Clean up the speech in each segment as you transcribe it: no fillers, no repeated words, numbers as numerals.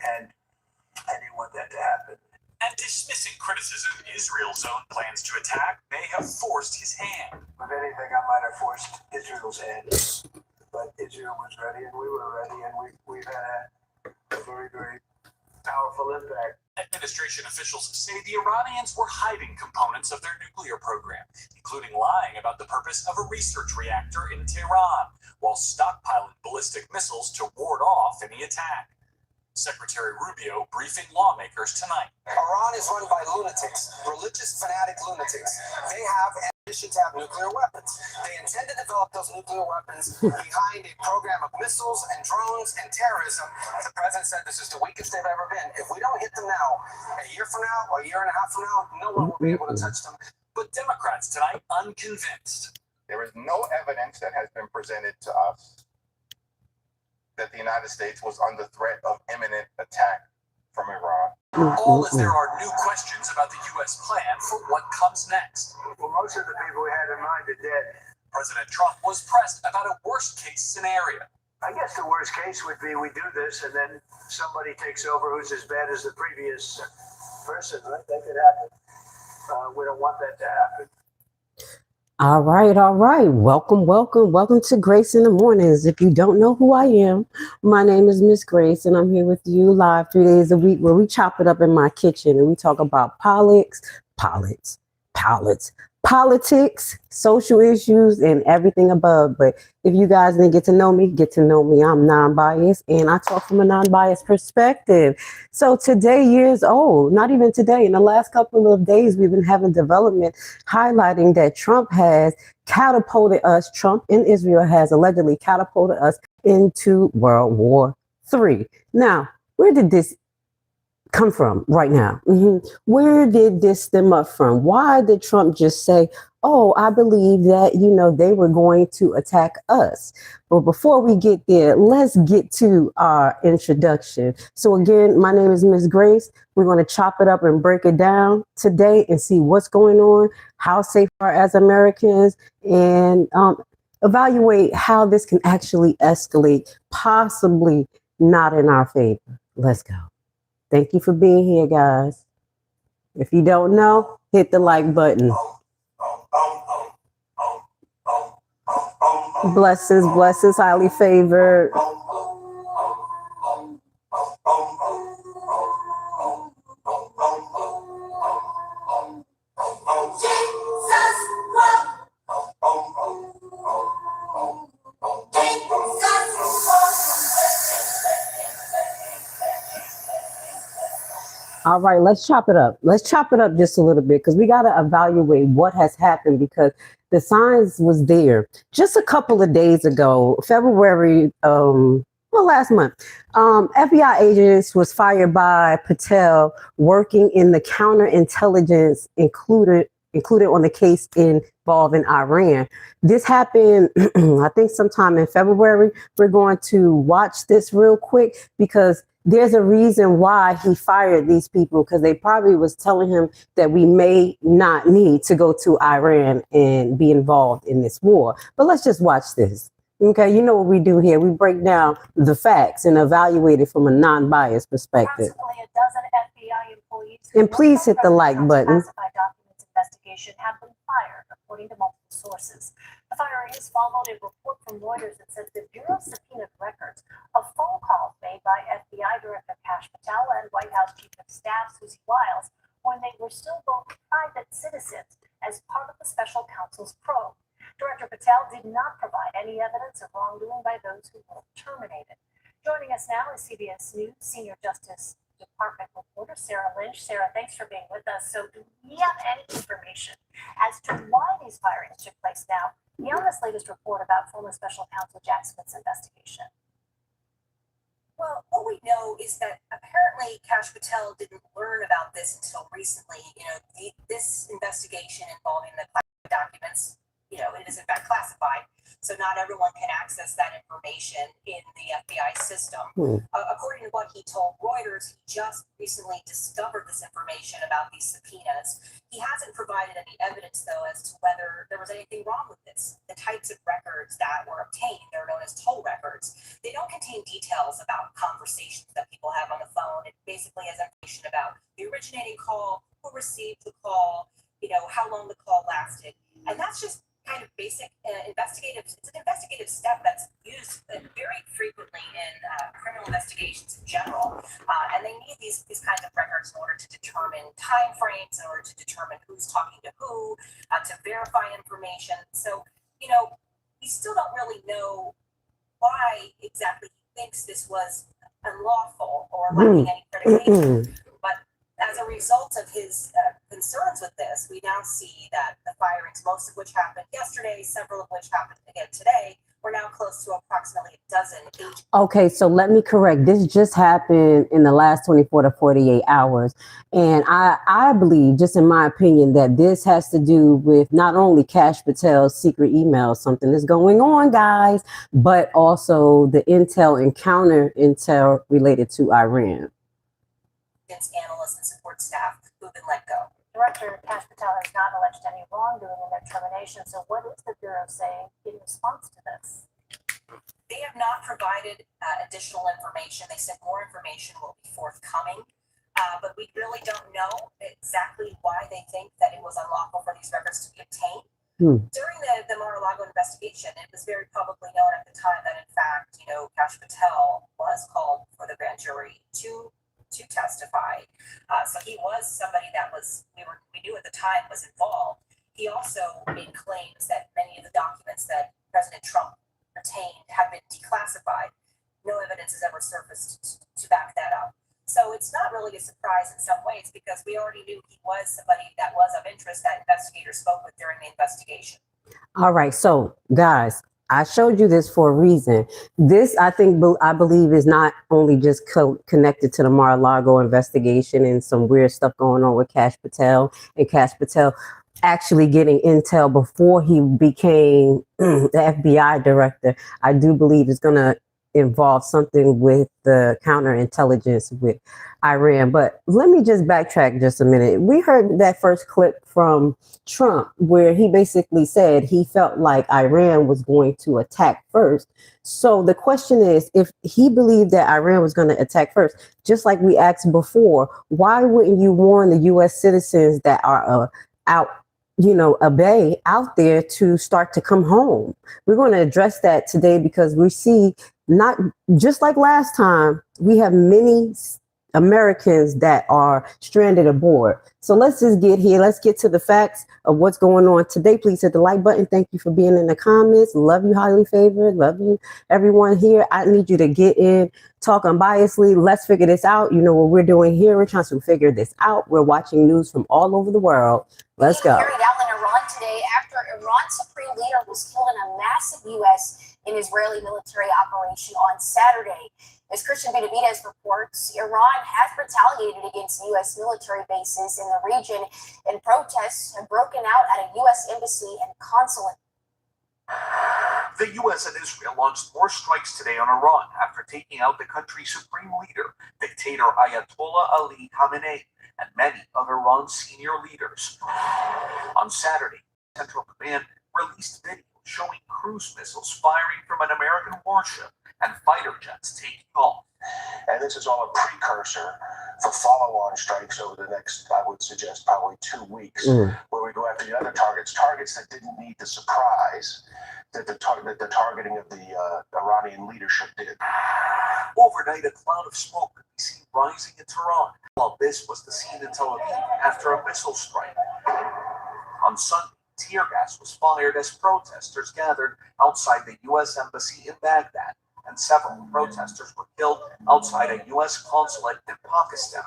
And I didn't want that to happen. And dismissing criticism Israel's own plans to attack may have forced his hand. If anything, I might have forced Israel's hand. But Israel was ready and we were ready, and we've had a very, very powerful impact. Administration officials say the Iranians were hiding components of their nuclear program, including lying about the purpose of a research reactor in Tehran, while stockpiling ballistic missiles to ward off any attack. Secretary Rubio briefing lawmakers tonight. Iran is run by lunatics, religious fanatic lunatics. They have ambition to have nuclear weapons. They intend to develop those nuclear weapons behind a program of missiles and drones and terrorism. The president said this is the weakest they've ever been. If we don't hit them now, a year from now, or a year and a half from now, no one will be able to touch them. But Democrats tonight unconvinced. There is no evidence that has been presented to us that the United States was under threat of imminent attack from Iran. All as there are new questions about the U.S. plan for what comes next. Well, most of the people we had in mind are dead. President Trump was pressed about a worst-case scenario. I guess the worst case would be we do this and then somebody takes over who's as bad as the previous person, right? That could happen. We don't want that to happen. All right. Welcome to Grace in the Mornings. If you don't know who I am, my name is Miss Grace, and I'm here with you live 3 days a week where we chop it up in my kitchen and we talk about politics, social issues, and everything above. But if you guys didn't get to know me, I'm non-biased, and I talk from a non-biased perspective. So today, years old, not even today, in the last couple of days, we've been having development highlighting that Trump has catapulted us, Trump in Israel has allegedly catapulted us into World War III. Now, where did this come from right now? Where did this stem up from? Why did Trump just say, oh, I believe that, they were going to attack us? But before we get there, let's get to our introduction. So again, my name is Miss Grace. We're going to chop it up and break it down today and see what's going on, how safe we are as Americans, and evaluate how this can actually escalate, possibly not in our favor. Let's go. Thank you for being here, guys. If you don't know, hit the like button. Blessings, highly favored. All right, let's chop it up. Let's chop it up just a little bit because we got to evaluate what has happened, because the signs was there just a couple of days ago, February, last month. FBI agents was fired by Patel working in the counterintelligence included on the case involving Iran. This happened, I think sometime in February. We're going to watch this real quick because there's a reason why he fired these people, because they probably was telling him that we may not need to go to Iran and be involved in this war. But let's just watch this. Okay, you know what we do here. We break down the facts and evaluate it from a non-biased perspective. Approximately a dozen FBI employees and please hit the like button. Classified documents investigation have been fired, according to multiple sources. The firings followed a report from Reuters that says the Bureau subpoenaed records of phone calls made by FBI Director Kash Patel and White House Chief of Staff Susie Wiles when they were still both private citizens as part of the special counsel's probe. Director Patel did not provide any evidence of wrongdoing by those who were terminated. Joining us now is CBS News Senior Justice Department reporter Sarah Lynch. Sarah, thanks for being with us. So do we have any information as to why these firings took place now beyond this latest report about former special counsel Jack Smith's investigation? Well, what we know is that apparently Kash Patel didn't learn about this until recently. This investigation involving the documents, it is in fact classified. So not everyone can access that information in the FBI system. According to what he told Reuters, he just recently discovered this information about these subpoenas. He hasn't provided any evidence, though, as to whether there was anything wrong with this. The types of records that were obtained, they're known as toll records. They don't contain details about conversations that people have on the phone basically has information about the originating call, who received the call, how long the call lasted. And that's just kind of basic investigative. It's an investigative step that's used very frequently in criminal investigations in general. And they need these kinds of records in order to determine time frames, in order to determine who's talking to who, to verify information. So, we still don't really know why exactly he thinks this was unlawful or lacking any credibility. But as a result of his concerns with this, we now see that the firings, most of which happened yesterday, several of which happened again today, we're now close to approximately a dozen agents. Okay, so let me correct. This just happened in the last 24 to 48 hours. And I believe, just in my opinion, that this has to do with not only Kash Patel's secret email, something is going on, guys, but also the intel and counter intel related to Iran. Analysts and support staff who've been let go. Director Kash Patel has not alleged any wrongdoing in their termination. So what is the Bureau saying in response to this? They have not provided additional information. They said more information will be forthcoming, but we really don't know exactly why they think that it was unlawful for these records to be obtained. During the Mar-a-Lago investigation, it was very publicly known at the time that, in fact, Kash Patel was called for the grand jury to testify. So he was somebody that we knew at the time was involved. He also made claims that many of the documents that President Trump retained have been declassified. No evidence has ever surfaced to back that up. So it's not really a surprise in some ways, because we already knew he was somebody that was of interest that investigators spoke with during the investigation. All right. So, guys, I showed you this for a reason. This, I believe, is not only just connected to the Mar-a-Lago investigation and some weird stuff going on with Kash Patel, and Kash Patel actually getting intel before he became the FBI director. I do believe it's going to involve something with the counterintelligence with Iran. But let me just backtrack just a minute. We heard that first clip from Trump where he basically said he felt like Iran was going to attack first. So the question is, if he believed that Iran was going to attack first, just like we asked before, why wouldn't you warn the U.S. citizens that are out there to start to come home? We're going to address that today, because we see, not just like last time, we have many Americans that are stranded aboard. So let's just get here. Let's get to the facts of what's going on today. Please hit the like button. Thank you for being in the comments. Love you, highly favored. Love you, everyone here. I need you to get in, talk unbiasedly. Let's figure this out. You know what we're doing here. We're trying to figure this out. We're watching news from all over the world. Let's go. Carried out in Iran today after Iran's supreme leader was killed in a massive U.S. and Israeli military operation on Saturday. As Christian Benavidez reports, Iran has retaliated against U.S. military bases in the region, and protests have broken out at a U.S. embassy and consulate. The U.S. and Israel launched more strikes today on Iran after taking out the country's supreme leader, dictator Ayatollah Ali Khamenei, and many of Iran's senior leaders. On Saturday, Central Command released video showing cruise missiles firing from an American warship and fighter jets taking off. And this is all a precursor for follow-on strikes over the next, I would suggest, probably 2 weeks, where we go after the other targets that didn't need the surprise that the targeting of the Iranian leadership did. Overnight, a cloud of smoke could be seen rising in Tehran, while this was the scene in Tel Aviv after a missile strike. On Sunday, tear gas was fired as protesters gathered outside the U.S. Embassy in Baghdad, and several protesters were killed outside a U.S. consulate in Pakistan.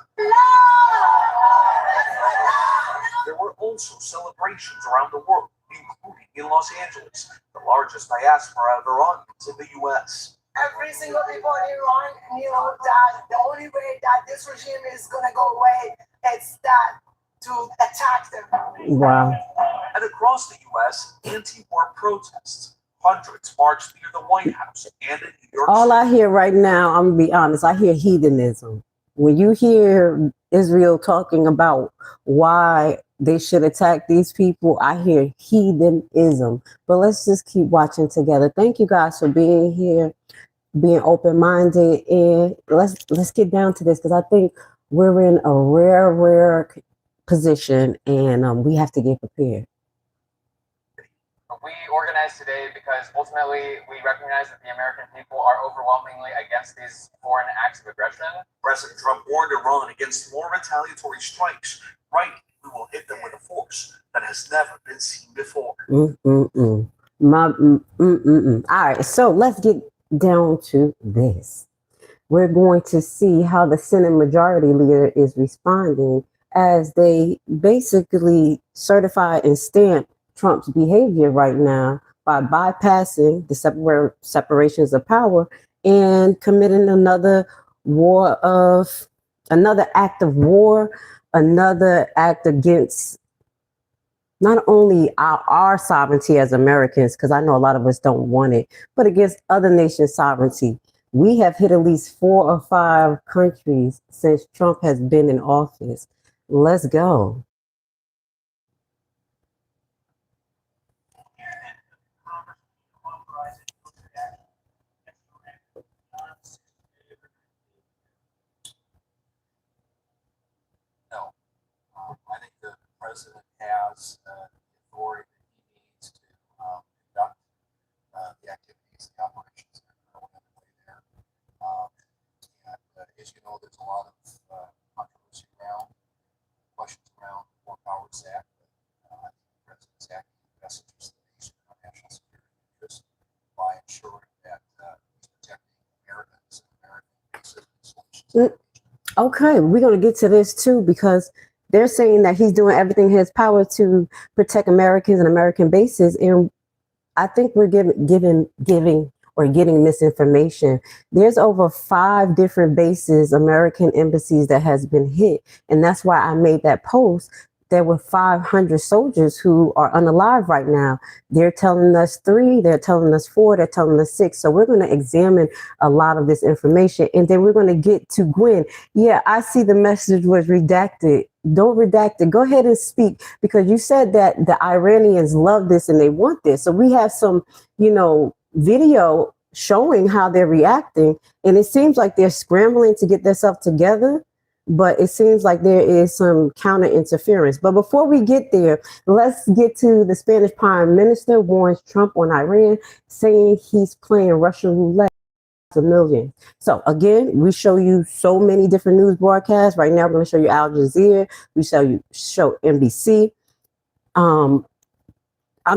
There were also celebrations around the world, including in Los Angeles, the largest diaspora of Iranians in the U.S. Every single people in Iran knew that the only way that this regime is going to go away is that to attack them. Wow. And across the U.S., anti-war protests. Hundreds marched near the White House and in New York. All I hear right now, I'm going to be honest, I hear heathenism. When you hear Israel talking about why they should attack these people, I hear heathenism. But let's just keep watching together. Thank you guys for being here, being open-minded, and let's get down to this, because I think we're in a rare position, and we have to get prepared. We organized today because ultimately we recognize that the American people are overwhelmingly against these foreign acts of aggression. President Trump warned Iran against more retaliatory strikes. Right, we will hit them with a force that has never been seen before. All right, so let's get down to this. We're going to see how the Senate Majority Leader is responding as they basically certify and stamp Trump's behavior right now by bypassing the separations of power and committing another act of war, another act against not only our sovereignty as Americans, because I know a lot of us don't want it, but against other nations' sovereignty. We have hit at least 4 or 5 countries since Trump has been in office. Let's go. No, I think the president has the authority that he needs to conduct the activities, the operations that are underway there. And as you know, there's a lot of controversy around questions around the Foreign Powers Act. I think the president's acting in the best interest of the nation and our national security interests by ensuring that he's protecting Americans and American solutions. Okay, we're going to get to this too, because they're saying that he's doing everything in his power to protect Americans and American bases. And I think we're getting misinformation. There's over 5 different bases, American embassies that has been hit. And that's why I made that post. There were 500 soldiers who are unalive right now. They're telling us 3, they're telling us 4, they're telling us 6. So we're going to examine a lot of this information, and then we're going to get to Gwen. Yeah, I see the message was redacted. Don't redact it. Go ahead and speak, because you said that the Iranians love this and they want this. So we have some, video showing how they're reacting, and it seems like they're scrambling to get themselves together. But it seems like there is some counter interference. But before we get there, let's get to the Spanish Prime Minister warns Trump on Iran, saying he's playing Russian roulette for millions. So again, we show you so many different news broadcasts. Right now, we're going to show you Al Jazeera. We show NBC. I'm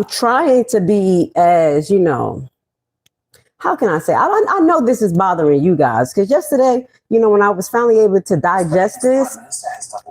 trying to be as, how can I say? I know this is bothering you guys, because yesterday, when I was finally able to digest this,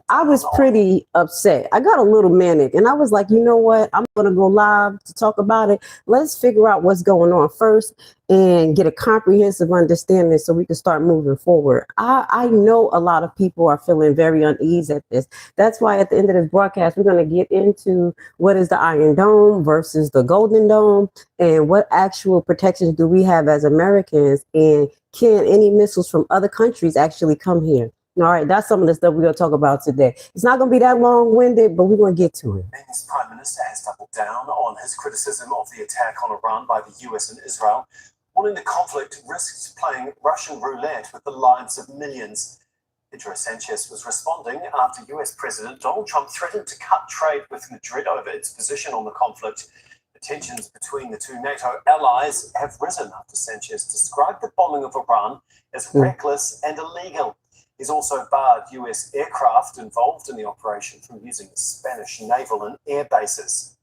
I was pretty upset. I got a little manic, and I was like, you know what? I'm going to go live to talk about it. Let's figure out what's going on first and get a comprehensive understanding so we can start moving forward. I know a lot of people are feeling very uneasy at this. That's why at the end of this broadcast, we're going to get into what is the Iron Dome versus the Golden Dome, and what actual protections do we have as Americans, and can any missiles from other countries actually come here? All right, that's some of the stuff we're going to talk about today. It's not going to be that long-winded, but we're going to get to it. Spain's Prime Minister has doubled down on his criticism of the attack on Iran by the US and Israel, warning the conflict risks playing Russian roulette with the lives of millions. Pedro Sanchez was responding after US President Donald Trump threatened to cut trade with Madrid over its position on the conflict. The tensions between the 2 NATO allies have risen after Sanchez described the bombing of Iran as reckless and illegal. He's also barred US aircraft involved in the operation from using Spanish naval and air bases.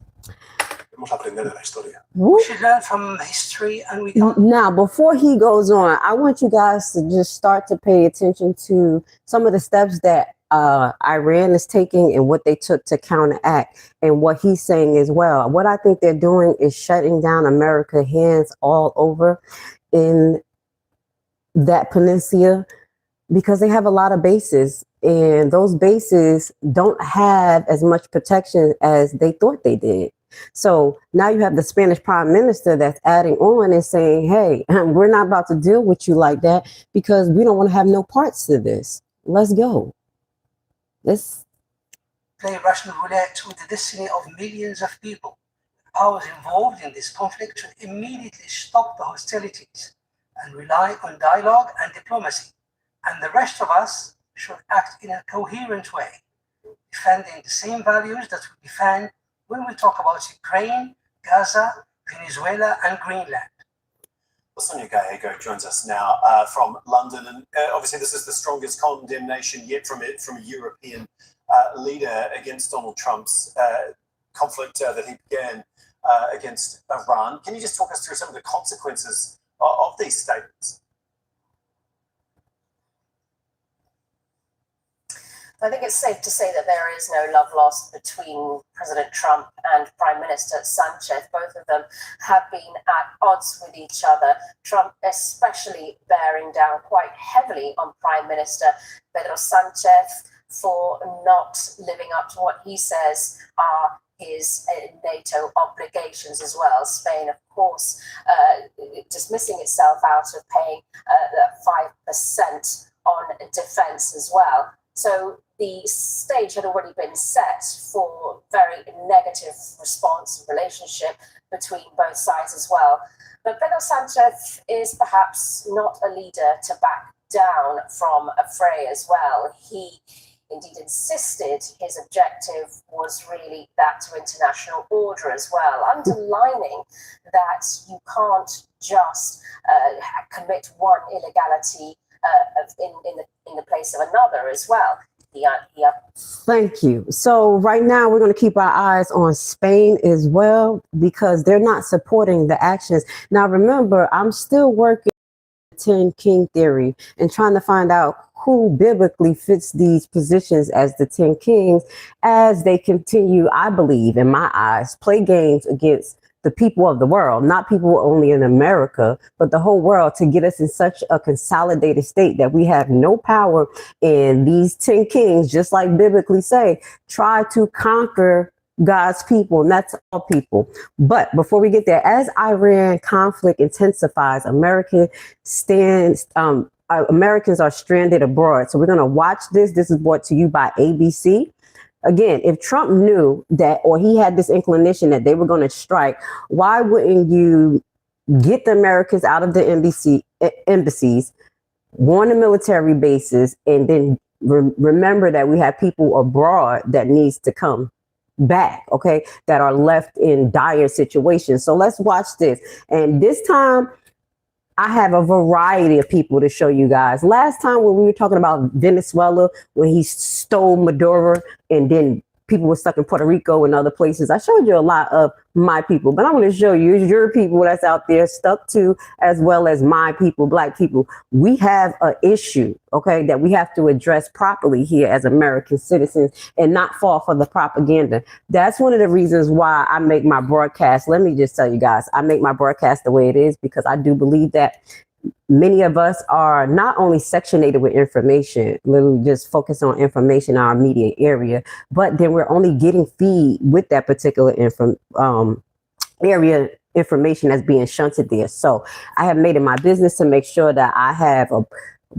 Vamos a aprender de la historia. We should learn from history, and we can't. Now, before he goes on, I want you guys to just start to pay attention to some of the steps that Iran is taking and what they took to counteract, and what he's saying as well. What I think they're doing is shutting down America hands all over in that peninsula, because they have a lot of bases, and those bases don't have as much protection as they thought they did. So now you have the Spanish Prime Minister that's adding on and saying, hey, we're not about to deal with you like that, because we don't want to have no parts to this. Let's go. Let's play Russian roulette with the destiny of millions of people. Powers involved in this conflict should immediately stop the hostilities and rely on dialogue and diplomacy. And the rest of us should act in a coherent way, defending the same values that we defend when we talk about Ukraine, Gaza, Venezuela, and Greenland. Sonia Gallego joins us now from London, and obviously this is the strongest condemnation yet from a European leader against Donald Trump's conflict that he began against Iran. Can you just talk us through some of the consequences of these statements? I think it's safe to say that there is no love lost between President Trump and Prime Minister Sanchez. Both of them have been at odds with each other. Trump especially bearing down quite heavily on Prime Minister Pedro Sanchez for not living up to what he says are his NATO obligations as well. Spain, of course, dismissing itself out of paying 5% on defense as well. So the stage had already been set for very negative response and relationship between both sides as well. But Pedro Sanchez is perhaps not a leader to back down from a fray as well. He indeed insisted his objective was really that to international order as well, underlining that you can't just commit one illegality in the place of another as well. Thank you. So right now we're going to keep our eyes on Spain as well, because they're not supporting the actions. Now, remember, I'm still working the 10 King theory and trying to find out who biblically fits these positions as the 10 kings as they continue, I believe, in my eyes, play games against the people of the world, not people only in America, but the whole world, to get us in such a consolidated state that we have no power. And these 10 kings, just like biblically say, try to conquer God's people, and that's all people. But before we get there, as Iran conflict intensifies, Americans are stranded abroad. So we're going to watch this. This is brought to you by ABC. Again, if Trump knew that, or he had this inclination that they were going to strike, why wouldn't you get the Americans out of the embassies, warn the military bases, and then remember that we have people abroad that needs to come back, okay, that are left in dire situations. So let's watch this. And this time, I have a variety of people to show you guys. Last time when we were talking about Venezuela, when he stole Maduro and then people were stuck in Puerto Rico and other places, I showed you a lot of my people, but I'm going to show you your people that's out there stuck to, as well as my people, Black people. We have an issue, okay, that we have to address properly here as American citizens and not fall for the propaganda. That's one of the reasons why I make my broadcast. Let me just tell you guys, I make my broadcast the way it is because I do believe that many of us are not only sectionated with information, literally just focus on information in our immediate area, but then we're only getting feed with that particular area information that's being shunted there. So I have made it my business to make sure that I have a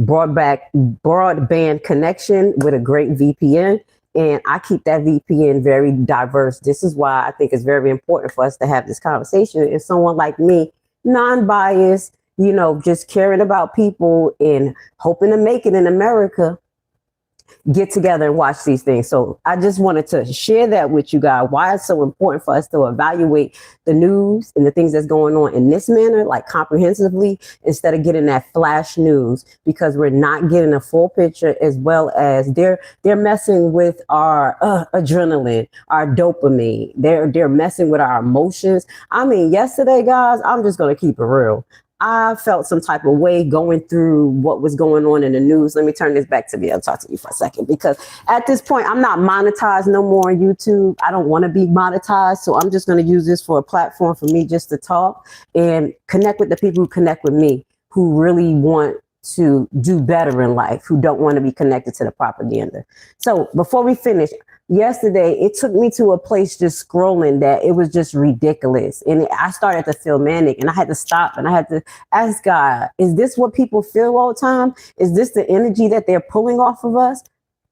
broadband connection with a great VPN. And I keep that VPN very diverse. This is why I think it's very important for us to have this conversation. And someone like me, non-biased, you know, just caring about people and hoping to make it in America, get together and watch these things. So I just wanted to share that with you guys, why it's so important for us to evaluate the news and the things that's going on in this manner, like comprehensively, instead of getting that flash news, because we're not getting a full picture, as well as they're messing with our adrenaline, our dopamine. They're messing with our emotions. I mean, yesterday, guys, I'm just going to keep it real. I felt some type of way going through what was going on in the news. Let me turn this back to me. I'll talk to you for a second, because at this point, I'm not monetized no more on YouTube. I don't want to be monetized. So I'm just going to use this for a platform for me just to talk and connect with the people who connect with me, who really want to do better in life, who don't want to be connected to the propaganda. So before we finish, yesterday, it took me to a place just scrolling that it was just ridiculous. And I started to feel manic, and I had to stop and I had to ask God, is this what people feel all the time? Is this the energy that they're pulling off of us?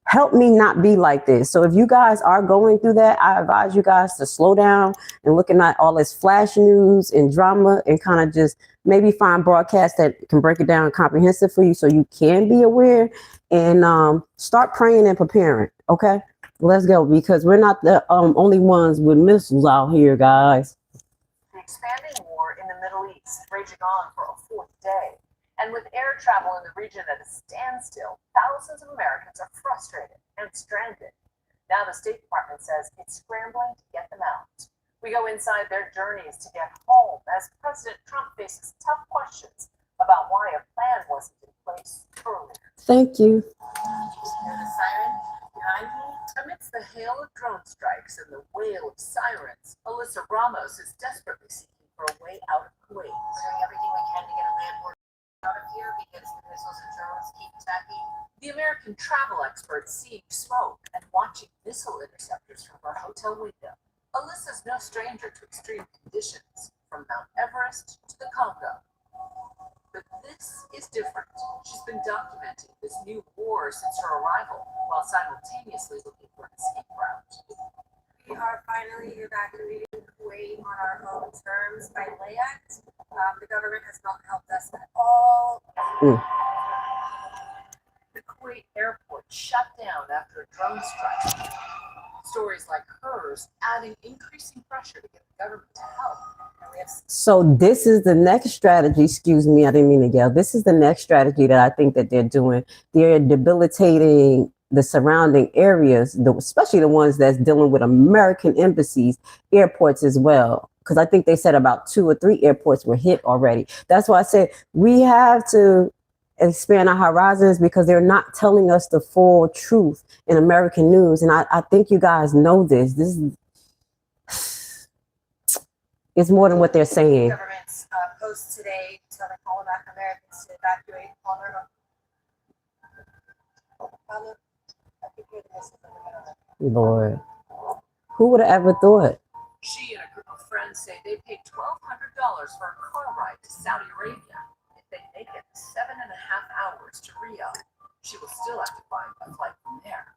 Help me not be like this. So if you guys are going through that, I advise you guys to slow down and looking at all this flash news and drama and kind of just maybe find broadcasts that can break it down comprehensive for you so you can be aware, and start praying and preparing. Okay, let's go, because we're not the only ones with missiles out here, guys. The expanding war in the Middle East raging on for a fourth day. And with air travel in the region at a standstill, thousands of Americans are frustrated and stranded. Now the State Department says it's scrambling to get them out. We go inside their journeys to get home as President Trump faces tough questions about why a plan wasn't in place earlier. Thank you. Hear the siren behind me? Amidst the hail of drone strikes and the wail of sirens, Alyssa Ramos is desperately seeking for a way out of Kuwait. We're doing everything we can to get a landlord out of here because the missiles and drones keep attacking. The American travel expert seeing smoke and watching missile interceptors from her hotel window. Alyssa's no stranger to extreme conditions, from Mount Everest to the Congo. But this is different. She's been documenting this new war since her arrival, while simultaneously looking for an escape route. We are finally evacuating Kuwait on our own terms by layout. The government has not helped us at all. The Kuwait airport shut down after a drone strike. Stories like hers adding increasing pressure to get the government to help. So this is the next strategy. Excuse me, I didn't mean to yell. This is the next strategy that I think that they're doing. They're debilitating the surrounding areas, especially the ones that's dealing with American embassies, airports as well. Because I think they said about 2 or 3 airports were hit already. That's why I said we have to expand our horizons, because they're not telling us the full truth in American news. And I think you guys know this. This is, it's more than what they're saying. Government's post today telling all back Americans to evacuate on their own. Lord, who would have ever thought? She and a group of friends say they paid $1,200 for a car ride to Saudi Arabia. If they make it 7.5 hours to Riyadh, she will still have to find a flight from there.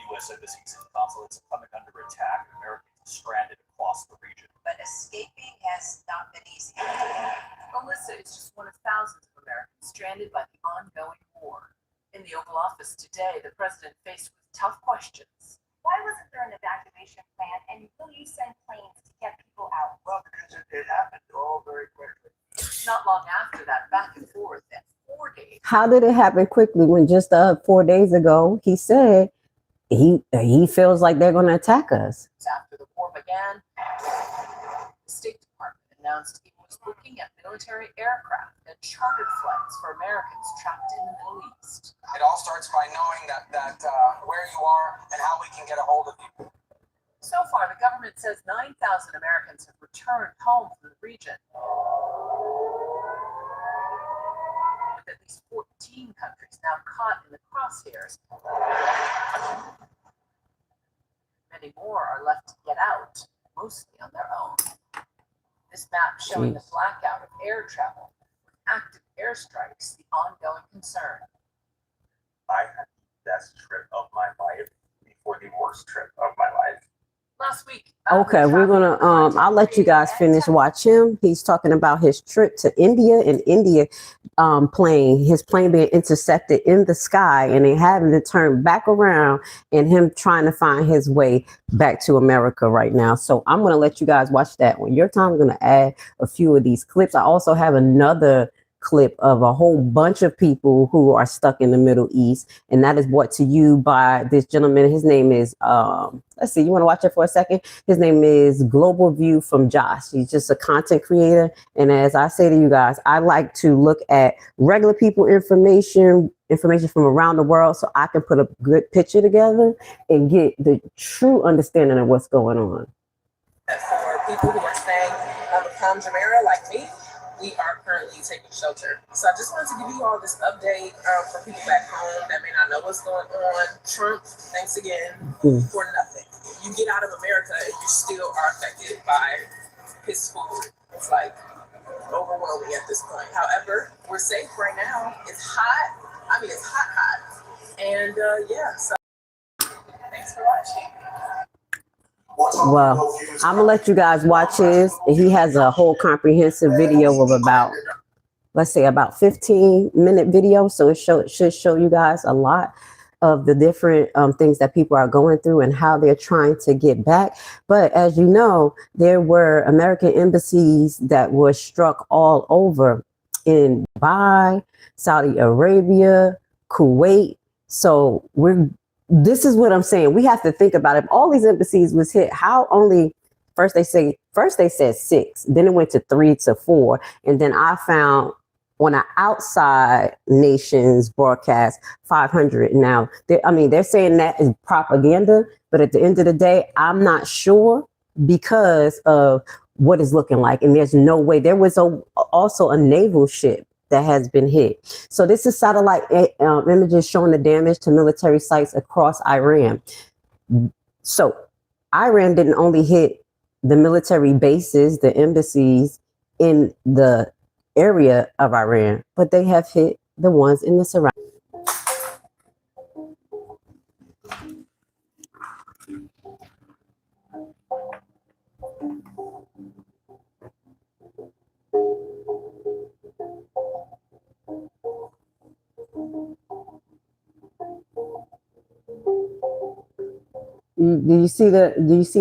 U.S. embassies and consulates are coming under attack. Americans are stranded across the region. But escaping has not been easy. Alyssa is just one of thousands of Americans stranded by the ongoing war. In the Oval Office today, the president faced with tough questions. Why wasn't there an evacuation plan, and will you send planes to get people out? Well, because it happened all very quickly. Not long after that, back and forth, and 4 days. How did it happen quickly when just 4 days ago he said he feels like they're going to attack us? After the war began, the State Department announced it was looking at military aircraft and chartered flights for Americans trapped in the Middle East. It all starts by knowing that where you are and how we can get a hold of you. So far, the government says 9,000 Americans have returned home from the region, with at least 14 countries now caught in the crosshairs. Many more are left to get out, mostly on their own. This map showing the blackout of air travel, with active airstrikes, the ongoing concern. I had the best trip of my life before the worst trip of my life. Last week. Okay, we're gonna I'll let you guys finish. Watch him. He's talking about his trip to India, and India his plane being intercepted in the sky, and they having to turn back around, and him trying to find his way back to America right now. So I'm gonna let you guys watch that one. Your time, I'm gonna add a few of these clips. I also have another clip of a whole bunch of people who are stuck in the Middle East, and that is brought to you by this gentleman. His name is let's see, you want to watch it for a second? His name is Global View from Josh. He's just a content creator, and as I say to you guys, I like to look at regular people information from around the world, so I can put a good picture together and get the true understanding of what's going on. For people who are staying on the Palm Jumeirah like me, we are currently taking shelter. So I just wanted to give you all this update for people back home that may not know what's going on. Trump, thanks again for nothing. You get out of America and you still are affected by his food. It's like overwhelming at this point. However, we're safe right now. It's hot. I mean, it's hot. And yeah, so thanks for watching. Well, I'm gonna let you guys watch his. He has a whole comprehensive video of about let's say about 15-minute video. So it should show you guys a lot of the different things that people are going through and how they're trying to get back. But as you know, there were American embassies that were struck all over in Dubai, Saudi Arabia, Kuwait. So this is what I'm saying. We have to think about it. If all these embassies was hit, how only first they said 6, then it went to 3 to 4. And then I found on an outside nation's broadcast 500. Now, they're saying that is propaganda, but at the end of the day, I'm not sure because of what it's looking like. And there's no way. There was also a naval ship that has been hit. So this is satellite images showing the damage to military sites across Iran. So Iran didn't only hit the military bases, the embassies in the area of Iran, but they have hit the ones in the surrounding. Do you see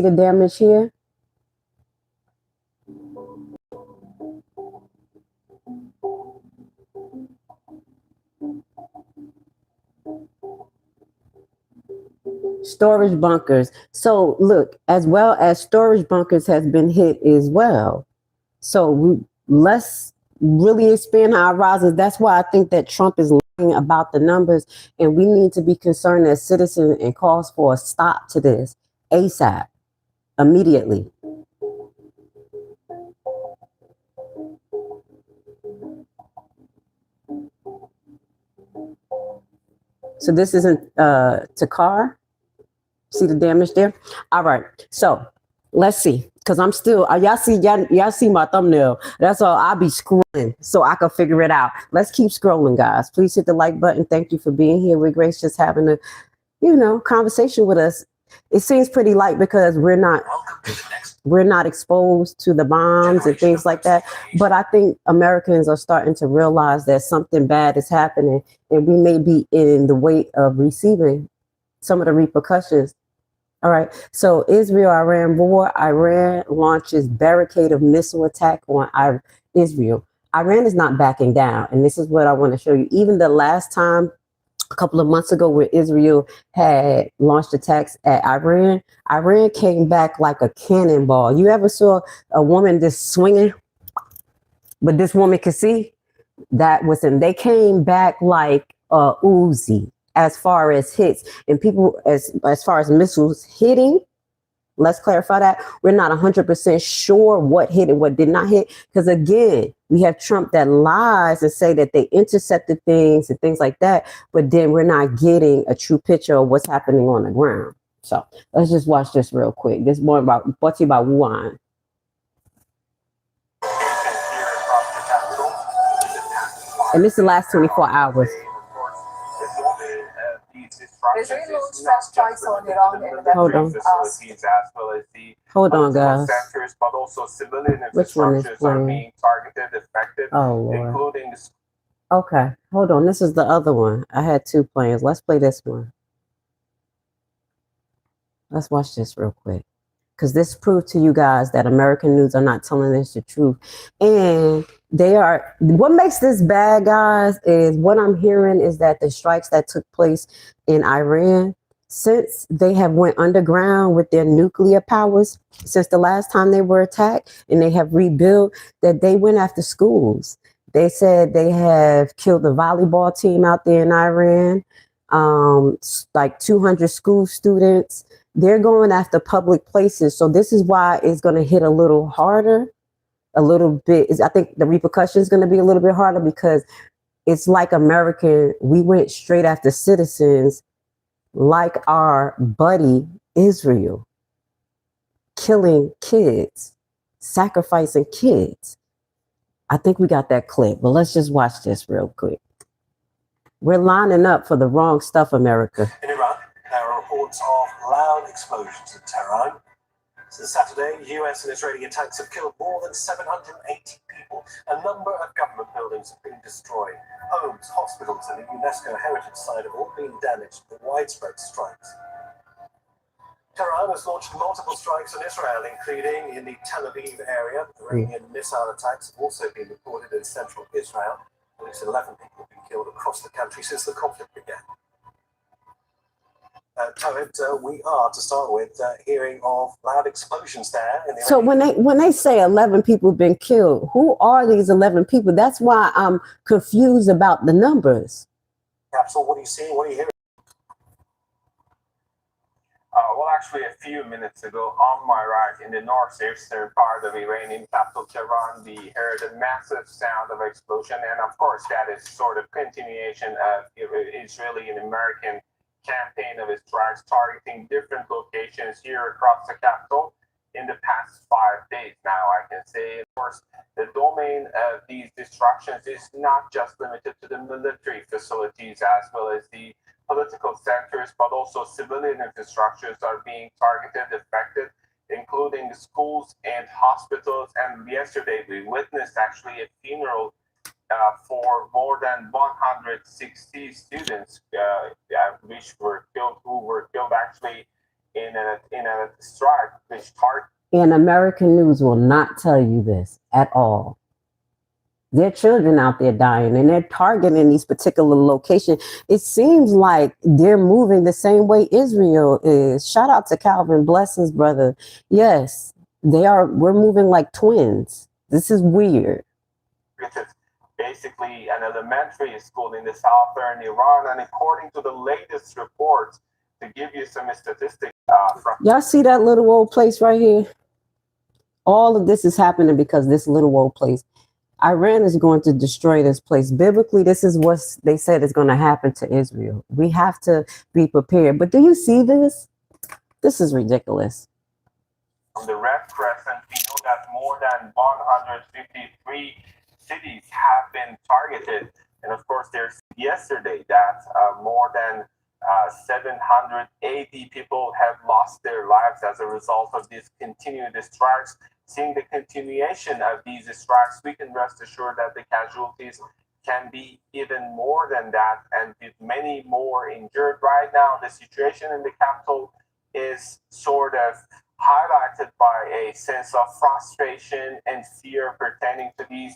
the damage here? Storage bunkers. So look, as well as storage bunkers has been hit as well. So let's really expand our horizons. That's why I think that Trump is lying about the numbers, and we need to be concerned as citizens and calls for a stop to this ASAP, immediately. So this isn't Takar. See the damage there? All right. So let's see. Because I'm still, y'all see my thumbnail. That's all. I'll be scrolling so I can figure it out. Let's keep scrolling, guys. Please hit the like button. Thank you for being here with Grace, just having a, conversation with us. It seems pretty light because we're not exposed to the bombs and things like that. But I think Americans are starting to realize that something bad is happening, and we may be in the weight of receiving some of the repercussions. All right. So Israel-Iran war. Iran launches barricade of missile attack on Israel. Iran is not backing down. And this is what I want to show you. Even the last time, a couple of months ago, where Israel had launched attacks at Iran, Iran came back like a cannonball. You ever saw a woman just swinging, but this woman could see? That was them. They came back like a Uzi. As far as hits and people, as far as missiles hitting, let's clarify that. We're not 100% sure what hit and what did not hit. Because again, we have Trump that lies and say that they intercepted things and things like that. But then we're not getting a true picture of what's happening on the ground. So let's just watch this real quick. This is more brought to you by Wuhan. And this is the last 24 hours. Israel launched strikes on Iran in the Hold on. Hold on, guys. But also civilian Which one is infrastructures are playing? being targeted, affected, Oh, Lord. including. Okay, hold on. This is the other one. I had 2 plans. Let's play this one. Let's watch this real quick. Because this proved to you guys that American news are not telling us the truth. And they are, what makes this bad, guys, is what I'm hearing is that the strikes that took place in Iran, since they have went underground with their nuclear powers, since the last time they were attacked, and they have rebuilt, that they went after schools. They said they have killed the volleyball team out there in Iran, like 200 school students. They're going after public places. So this is why it's going to hit a little harder, a little bit. I think the repercussion is going to be a little bit harder because it's like we went straight after citizens like our buddy Israel, killing kids, sacrificing kids. I think we got that clip, but let's just watch this real quick. We're lining up for the wrong stuff, America. In Iran, there are reports of loud explosions in Tehran. Since Saturday, US and Israeli attacks have killed more than 780 people people. A number of government buildings have been destroyed. Homes, hospitals, and the UNESCO heritage site have all been damaged in the widespread strikes. Tehran has launched multiple strikes on Israel, including in the Tel Aviv area. Iranian missile attacks have also been reported in central Israel. At least 11 people have been killed across the country since the conflict began. Tawed, we are, to start with, hearing of loud explosions there. In the So when they say 11 people have been killed, who are these 11 people? That's why I'm confused about the numbers. Capsule, what are you seeing? What are you hearing? Well, actually, a few minutes ago, on my right, in the northeastern part of Iranian capital Tehran, we heard a massive sound of explosion, and of course, that is sort of continuation of Israeli and American campaign of strikes targeting different locations here across the capital in the past 5 days. Now, I can say, of course, the domain of these destructions is not just limited to the military facilities as well as the political sectors, but also civilian infrastructures are being targeted, affected, including schools and hospitals. And yesterday we witnessed actually a funeral for more than 160 students which were killed, who were killed actually in a strike which targeted. And American news will not tell you this at all. There are children out there dying, and they're targeting these particular locations. It seems like they're moving the same way Israel is. Shout out to Calvin, blessings, brother. Yes, they are. We're moving like twins. This is weird. Basically an elementary school in the southern Iran, and according to the latest reports, to give you some statistics from Y'all see that little old place right here? All of this is happening because this little old place. Iran is going to destroy this place. Biblically, this is what they said is going to happen to Israel. We have to be prepared. But do you see this? This is ridiculous. From the Red Crescent, we know that more than 153 cities have been targeted. And of course, there's yesterday that more than 780 people have lost their lives as a result of these continued strikes. Seeing the continuation of these strikes, we can rest assured that the casualties can be even more than that, and with many more injured. Right now, the situation in the capital is sort of highlighted by a sense of frustration and fear pertaining to these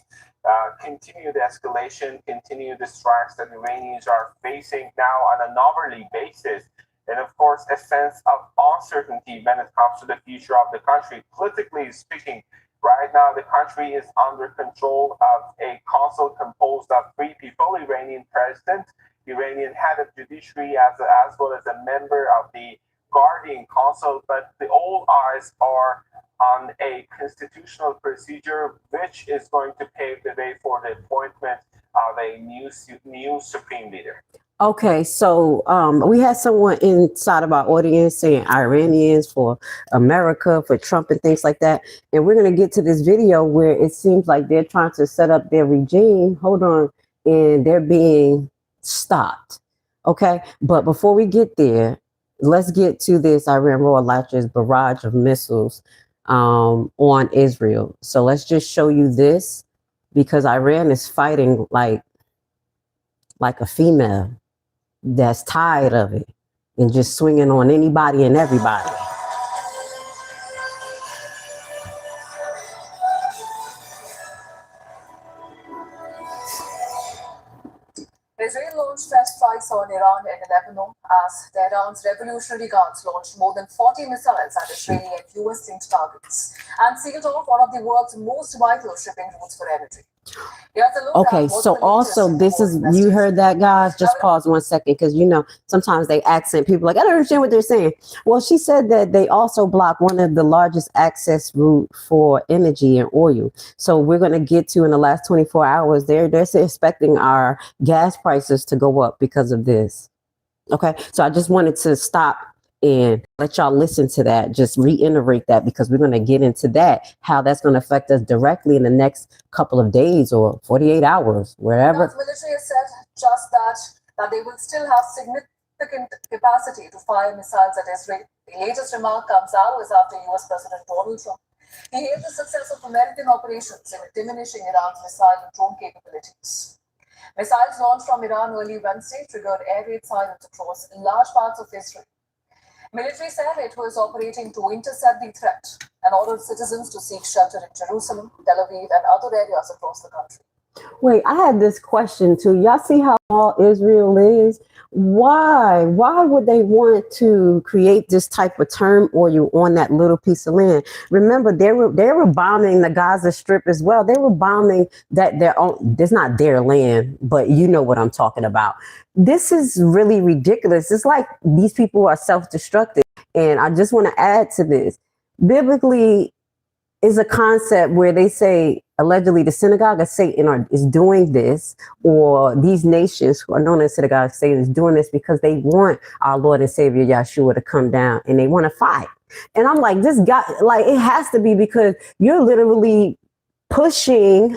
continued escalation, continued strikes that Iranians are facing now on an hourly basis. And of course, a sense of uncertainty when it comes to the future of the country. Politically speaking, right now the country is under control of a council composed of 3 people: Iranian president, Iranian head of judiciary, as well as a member of the guardian council. But all eyes are on a constitutional procedure which is going to pave the way for the appointment of a new supreme leader. Okay, so we had someone inside of our audience saying Iranians for America, for Trump and things like that. And we're going to get to this video where it seems like they're trying to set up their regime. Hold on. And they're being stopped. Okay, but before we get there, let's get to this Iran Royal Lashley's barrage of missiles on Israel. So let's just show you this, because Iran is fighting like a female that's tired of it and just swinging on anybody and everybody. Israel launched strikes on Iran and Lebanon as Tehran's Revolutionary Guards launched more than 40 missiles at Israeli and US linked targets and sealed off one of the world's most vital shipping routes for energy. Okay, so also this is, you heard that, guys? Just pause 1 second, because you know sometimes they accent people like, I don't understand what they're saying. Well, she said that they also block one of the largest access route for energy and oil. So we're going to get to, in the last 24 hours, they're expecting our gas prices to go up because of this. Okay, so I just wanted to stop and let y'all listen to that, just reiterate that, because we're going to get into that, how that's going to affect us directly in the next couple of days or 48 hours, wherever. The military has said just that they will still have significant capacity to fire missiles at Israel. The latest remark comes hours after US President Donald Trump He hailed the success of American operations in diminishing Iran's missile and drone capabilities. Missiles launched from Iran early Wednesday triggered air raid silence across large parts of Israel. Military said it was operating to intercept the threat and ordered citizens to seek shelter in Jerusalem, Tel Aviv, and other areas across the country. Wait, I had this question too. Y'all see how small Israel is? Why? Why would they want to create this type of turmoil on that little piece of land? Remember, they were bombing the Gaza Strip as well. They were bombing their own. It's not their land, but you know what I'm talking about. This is really ridiculous. It's like these people are self-destructive. And I just want to add to this. Biblically, is a concept where they say allegedly the synagogue of Satan is doing this, or these nations who are known as synagogue of Satan is doing this because they want our Lord and Savior Yeshua to come down and they want to fight. And I'm like, this guy, like, it has to be because you're literally pushing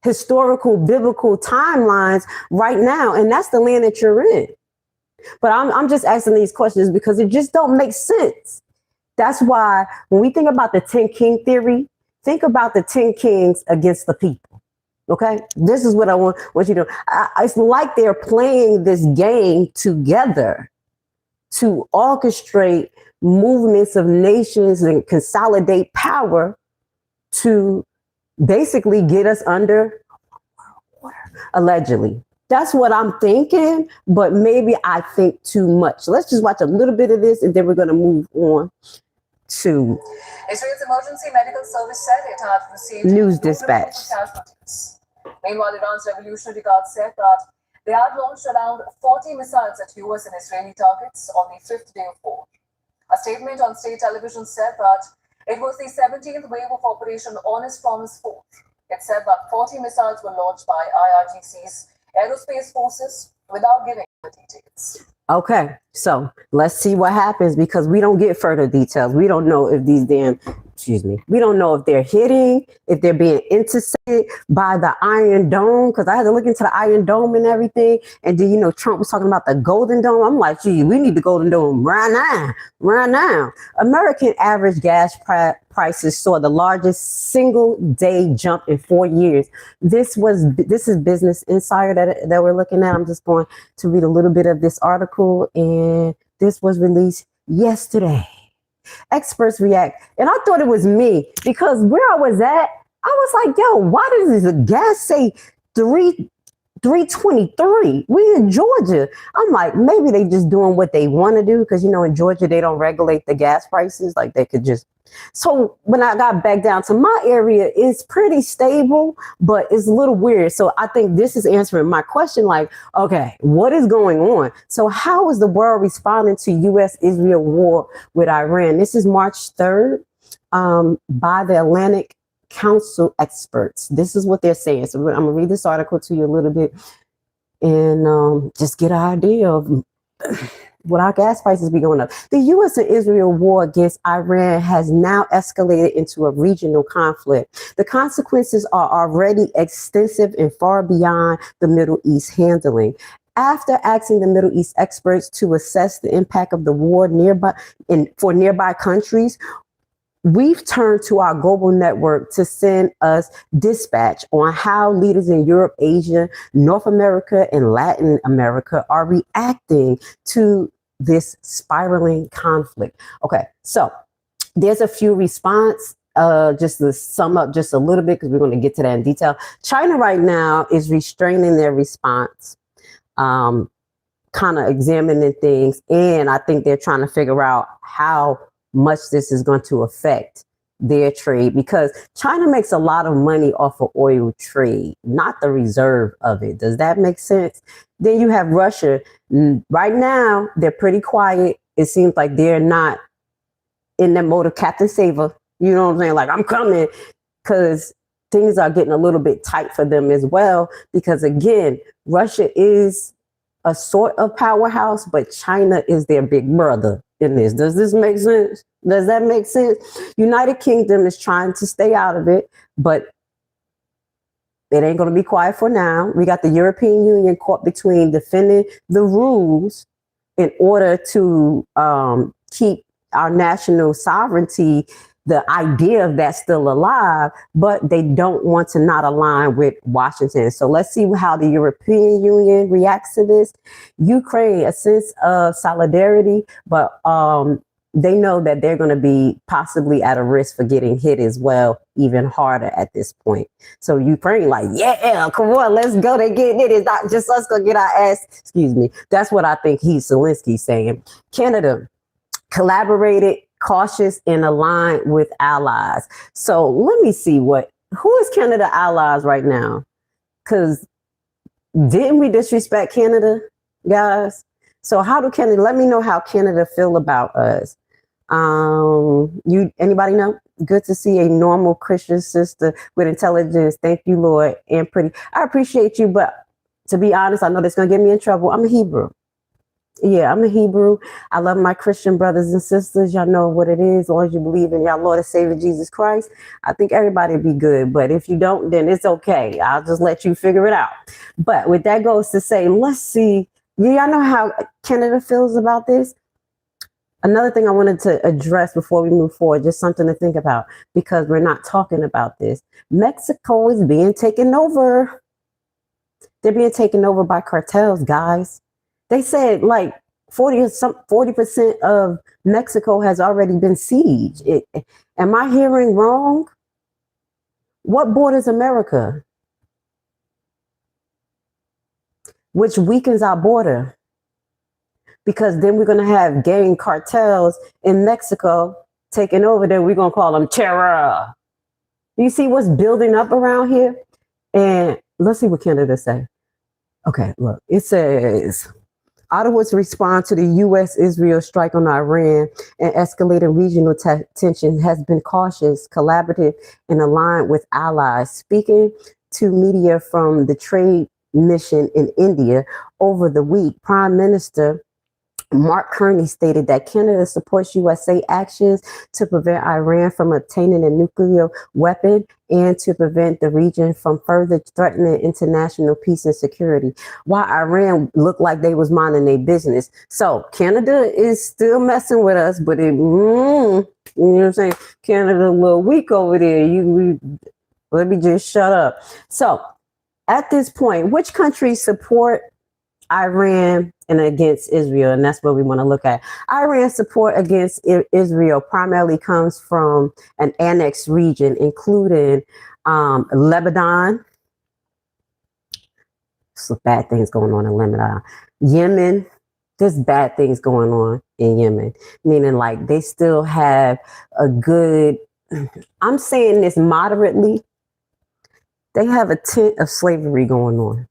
historical biblical timelines right now, and that's the land that you're in. But I'm just asking these questions because it just don't make sense. That's why when we think about the 10 king theory, think about the 10 kings against the people. Okay, this is what I want you to do. It's like they're playing this game together to orchestrate movements of nations and consolidate power to basically get us under water, allegedly. That's what I'm thinking, but maybe I think too much. Let's just watch a little bit of this and then we're going to move on to Israel's emergency medical service said it had received News Dispatch. Casualties. Meanwhile, Iran's Revolutionary Guard said that they had launched around 40 missiles at US and Israeli targets on the 5th day of war. A statement on state television said that it was the 17th wave of Operation Honest Promise 4. It said that 40 missiles were launched by IRGC's aerospace forces without giving the details. Okay, so let's see what happens because we don't get further details. We don't know if we don't know if they're hitting, if they're being intercepted by the Iron Dome, because I had to look into the Iron Dome and everything. And then, Trump was talking about the Golden Dome. I'm like, gee, we need the Golden Dome right now. American average gas prices saw the largest single day jump in 4 years. This is Business Insider that we're looking at. I'm just going to read a little bit of this article, and this was released yesterday. Experts react, and I thought it was me because where I was at, I was like, yo, why does the gas say 323? We in Georgia. I'm like, maybe they just doing what they want to do because in Georgia they don't regulate the gas prices, like they could just. So when I got back down to my area, it's pretty stable, but it's a little weird. So I think this is answering my question, like, okay, what is going on? So how is the world responding to U.S.-Israel war with Iran? This is March 3rd by the Atlantic Council experts. This is what they're saying. So I'm gonna read this article to you a little bit and just get an idea of what our gas prices be going up. The U.S. and Israel war against Iran has now escalated into a regional conflict. The consequences are already extensive and far beyond the Middle East handling. After asking the Middle East experts to assess the impact of the war for nearby countries, we've turned to our global network to send us dispatch on how leaders in Europe, Asia, North America, and Latin America are reacting to this spiraling conflict. Okay, so there's a few response. Just to sum up just a little bit, because we're going to get to that in detail. China right now is restraining their response, kind of examining things, and I think they're trying to figure out how much this is going to affect their trade, because China makes a lot of money off of oil trade, not the reserve of it. Does that make sense? Then you have Russia. Right now, they're pretty quiet. It seems like they're not in that mode of Captain Saver. You know what I'm saying? Like, I'm coming, because things are getting a little bit tight for them as well. Because again, Russia is a sort of powerhouse, but China is their big brother in this. Does this make sense? Does that make sense? United Kingdom is trying to stay out of it, but it ain't going to be quiet for now. We got the European Union caught between defending the rules in order to keep our national sovereignty the idea of that's still alive, but they don't want to not align with Washington. So let's see how the European Union reacts to this. Ukraine, a sense of solidarity, but they know that they're going to be possibly at a risk for getting hit as well, even harder at this point. So Ukraine, like, yeah, come on, let's go. They're getting it. It's not just us going to get our ass. Excuse me. That's what I think Zelensky's saying. Canada collaborated, cautious, and aligned with allies. So let me see who is Canada allies right now? Because didn't we disrespect Canada, guys? So how do Canada, let me know how Canada feel about us. Anybody know? Good to see a normal Christian sister with intelligence. Thank you, Lord, and pretty. I appreciate you, but to be honest, I know that's going to get me in trouble. I'm a Hebrew. Yeah, I'm a Hebrew. I love my Christian brothers and sisters. Y'all know what it is. As long as you believe in y'all Lord and Savior Jesus Christ, I think everybody will be good. But if you don't, then it's okay. I'll just let you figure it out. But with that goes to say, let's see. Y'all know how Canada feels about this? Another thing I wanted to address before we move forward, just something to think about, because we're not talking about this. Mexico is being taken over. They're being taken over by cartels, guys. They said like 40% of Mexico has already been sieged. Am I hearing wrong? What borders America? Which weakens our border. Because then we're going to have gang cartels in Mexico taking over. Then we're going to call them terror. You see what's building up around here? And let's see what Canada say. Okay, look, it says Ottawa's response to the U.S.-Israel strike on Iran and escalating regional tension has been cautious, collaborative, and aligned with allies. Speaking to media from the trade mission in India over the week, Prime Minister Mark Carney stated that Canada supports USA actions to prevent Iran from obtaining a nuclear weapon and to prevent the region from further threatening international peace and security. While Iran looked like they was minding their business. So Canada is still messing with us, but you know what I'm saying? Canada a little weak over there. Let me just shut up. So at this point, which countries support Iran and against Israel? And that's what we want to look at. Iran's support against Israel primarily comes from an annexed region, including Lebanon. So bad things going on in Lebanon. Yemen. There's bad things going on in Yemen, meaning like they still have a good, I'm saying this moderately, they have a tint of slavery going on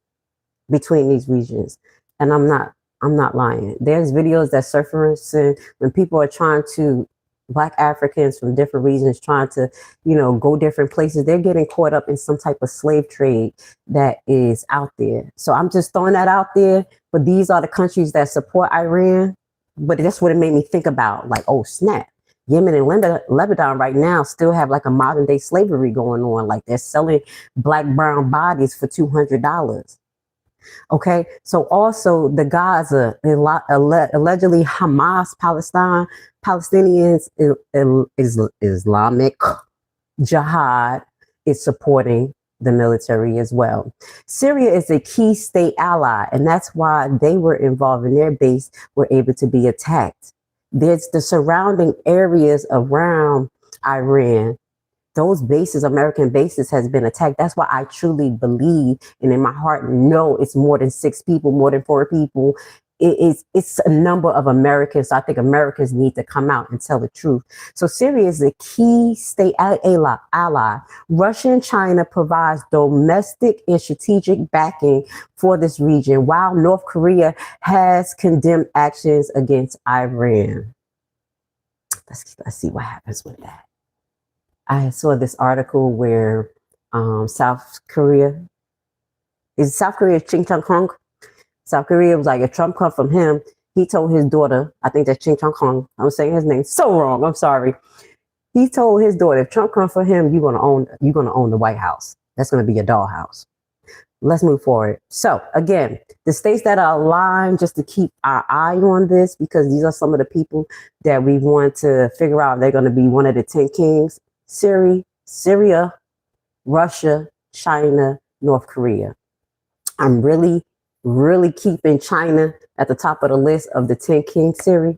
between these regions. And I'm not lying. There's videos that surface when people are trying to, Black Africans from different regions trying to, go different places. They're getting caught up in some type of slave trade that is out there. So I'm just throwing that out there. But these are the countries that support Iran. But that's what it made me think about. Like, oh, snap. Yemen and Lebanon right now still have like a modern day slavery going on. Like they're selling black brown bodies for $200. Okay, so also the Gaza, allegedly Hamas, Palestinians, Islamic Jihad is supporting the military as well. Syria is a key state ally, and that's why they were involved in their base, were able to be attacked. There's the surrounding areas around Iran. Those bases, American bases, has been attacked. That's why I truly believe, and in my heart know it's more than 6 people, more than 4 people. It's a number of Americans. So I think Americans need to come out and tell the truth. So Syria is a key state ally. Russia and China provides domestic and strategic backing for this region, while North Korea has condemned actions against Iran. Let's see what happens with that. I saw this article where South Korea Ching Chung Hong. South Korea was like, if Trump come from him, he told his daughter, I think that's Ching Chung Hong. I'm saying his name so wrong. I'm sorry. He told his daughter, if Trump come for him, you're gonna own the White House. That's gonna be a dollhouse. let's move forward. So again, the states that are aligned, just to keep our eye on this, because these are some of the people that we want to figure out if they're going to be one of the 10 kings: Syria, Russia, China, North Korea. I'm really keeping China at the top of the list of the 10 king theory.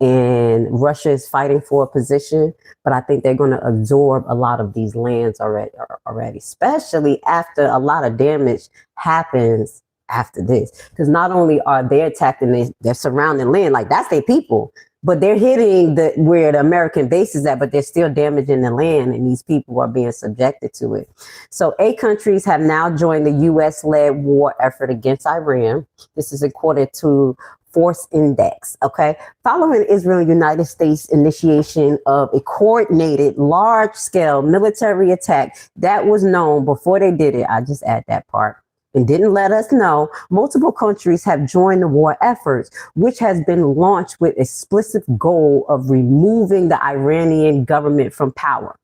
And Russia is fighting for a position, but I think they're going to absorb a lot of these lands already, especially after a lot of damage happens after this. Because not only are they attacking their surrounding land, like that's their people, but they're hitting where the American base is at, but they're still damaging the land, and these people are being subjected to it. So 8 countries have now joined the U.S.-led war effort against Iran. This is according to Force Index. Okay. Following Israel and United States initiation of a coordinated large-scale military attack that was known before they did it, I just add that part, and didn't let us know, multiple countries have joined the war efforts, which has been launched with explicit goal of removing the Iranian government from power.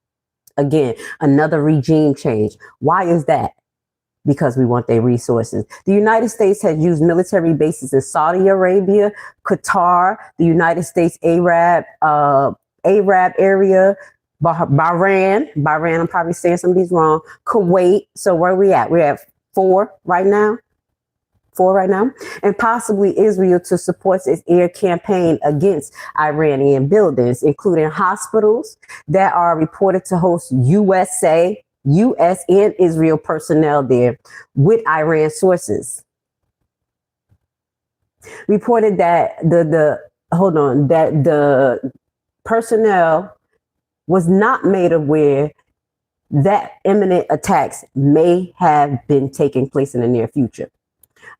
Again, another regime change. Why is that? Because we want their resources. The United States has used military bases in Saudi Arabia, Qatar, the United States Arab area, Bahrain, I'm probably saying some of these wrong, Kuwait. So where are we at? We're at 4 right now. And possibly Israel to support its air campaign against Iranian buildings, including hospitals that are reported to host U.S. and Israel personnel there with Iran sources. Reported that the personnel was not made aware that imminent attacks may have been taking place in the near future.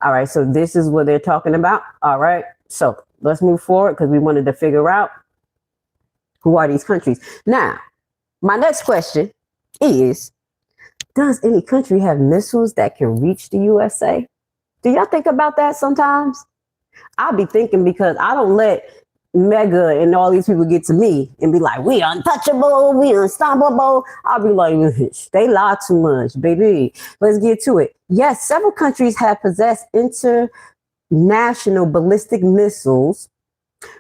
All right, so this is what they're talking about. All right, so let's move forward because we wanted to figure out who are these countries. Now, my next question is, does any country have missiles that can reach the USA? Do y'all think about that sometimes? I'll be thinking, because I don't let Mega and all these people get to me and be like, we untouchable, we unstoppable. I'll be like, they lie too much, baby. Let's get to it. Yes, several countries have possessed international ballistic missiles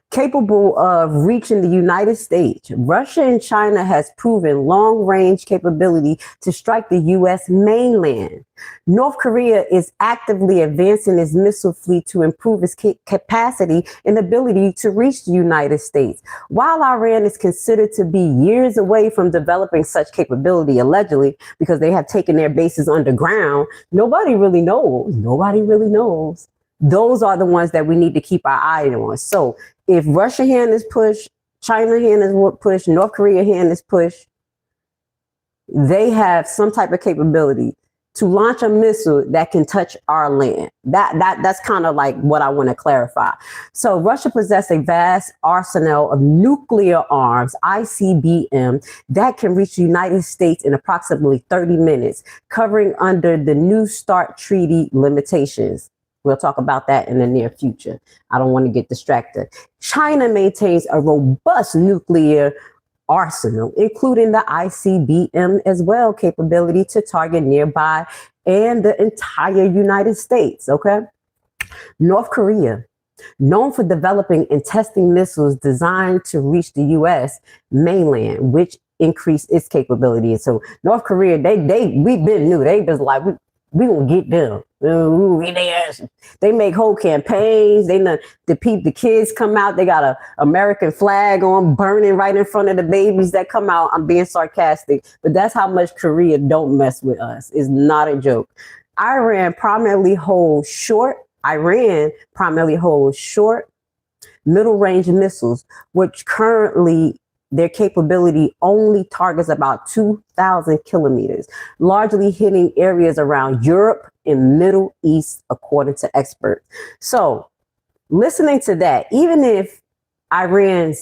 capable of reaching the United States. Russia and China has proven long-range capability to strike the U.S. mainland. North Korea is actively advancing its missile fleet to improve its capacity and ability to reach the United States. While Iran is considered to be years away from developing such capability, allegedly, because they have taken their bases underground, nobody really knows. Those are the ones that we need to keep our eye on. So if Russia hand is pushed, China hand is pushed, North Korea hand is pushed, they have some type of capability to launch a missile that can touch our land. That's kind of like what I want to clarify. So Russia possesses a vast arsenal of nuclear arms, ICBM, that can reach the United States in approximately 30 minutes, covering under the New START treaty limitations. We'll talk about that in the near future. I don't want to get distracted. China maintains a robust nuclear arsenal, including the ICBM as well, capability to target nearby and the entire United States. Okay. North Korea, known for developing and testing missiles designed to reach the U.S. mainland, which increased its capability. And so North Korea, we've been new. They just like, we gonna get them. They make whole campaigns. The kids come out. They got a American flag on, burning right in front of the babies that come out. I'm being sarcastic, but that's how much Korea don't mess with us. It's not a joke. Iran primarily holds short, middle-range missiles, which currently their capability only targets about 2,000 kilometers, largely hitting areas around Europe and Middle East, according to experts. So listening to that, even if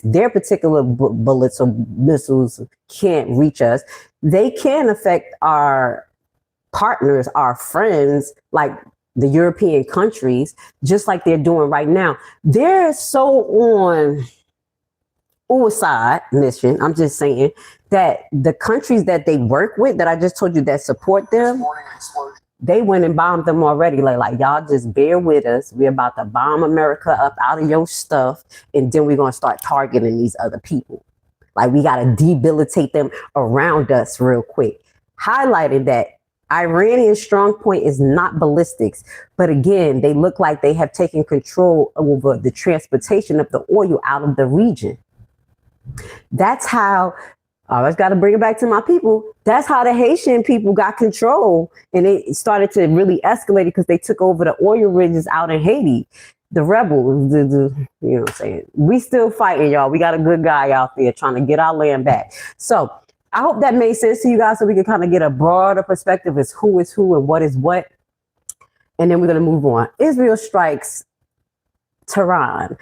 their particular bullets or missiles can't reach us, they can affect our partners, our friends, like the European countries, just like they're doing right now. They're so on suicide mission. I'm just saying that the countries that they work with, that I just told you that support them, they went and bombed them already. Like y'all just bear with us. We're about to bomb America up out of your stuff, and then we're gonna start targeting these other people. Like we gotta debilitate them around us real quick. Highlighted that Iranian strong point is not ballistics, but again, they look like they have taken control over the transportation of the oil out of the region. That's how, I always got to bring it back to my people. That's how the Haitian people got control, and it started to really escalate because they took over the oil ridges out in Haiti. The rebels, you know what I'm saying? We still fighting, y'all. We got a good guy out there trying to get our land back. So I hope that made sense to you guys so we can kind of get a broader perspective as who is who and what is what. And then we're going to move on. Israel strikes Tehran.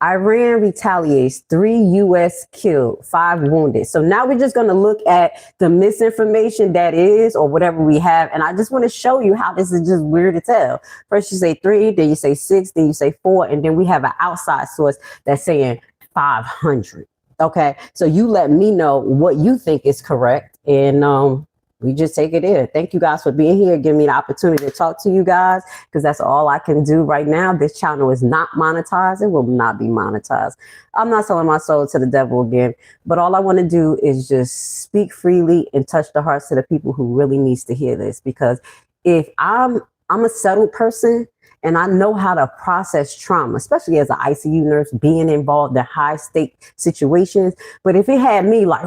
Iran retaliates, 3 U.S. killed, 5 wounded. So now we're just going to look at the misinformation that is, or whatever we have. And I just want to show you how this is just weird to tell. First you say 3, then you say 6, then you say 4, and then we have an outside source that's saying 500. Okay, so you let me know what you think is correct, and we just take it in. Thank you guys for being here, giving me the opportunity to talk to you guys, because that's all I can do right now. This channel is not monetized. It will not be monetized. I'm not selling my soul to the devil again, but all I want to do is just speak freely and touch the hearts of the people who really needs to hear this, because if I'm a settled person, and I know how to process trauma, especially as an ICU nurse, being involved in high-stake situations. But if it had me like,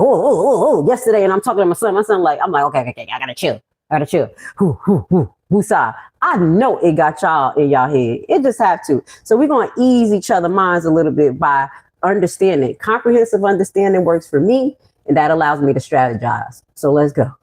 yesterday, and I'm talking to my son like, I'm like, okay, I gotta chill. Woosah. I know it got y'all in y'all head. It just have to. So we're going to ease each other's minds a little bit by understanding. Comprehensive understanding works for me, and that allows me to strategize. So let's go.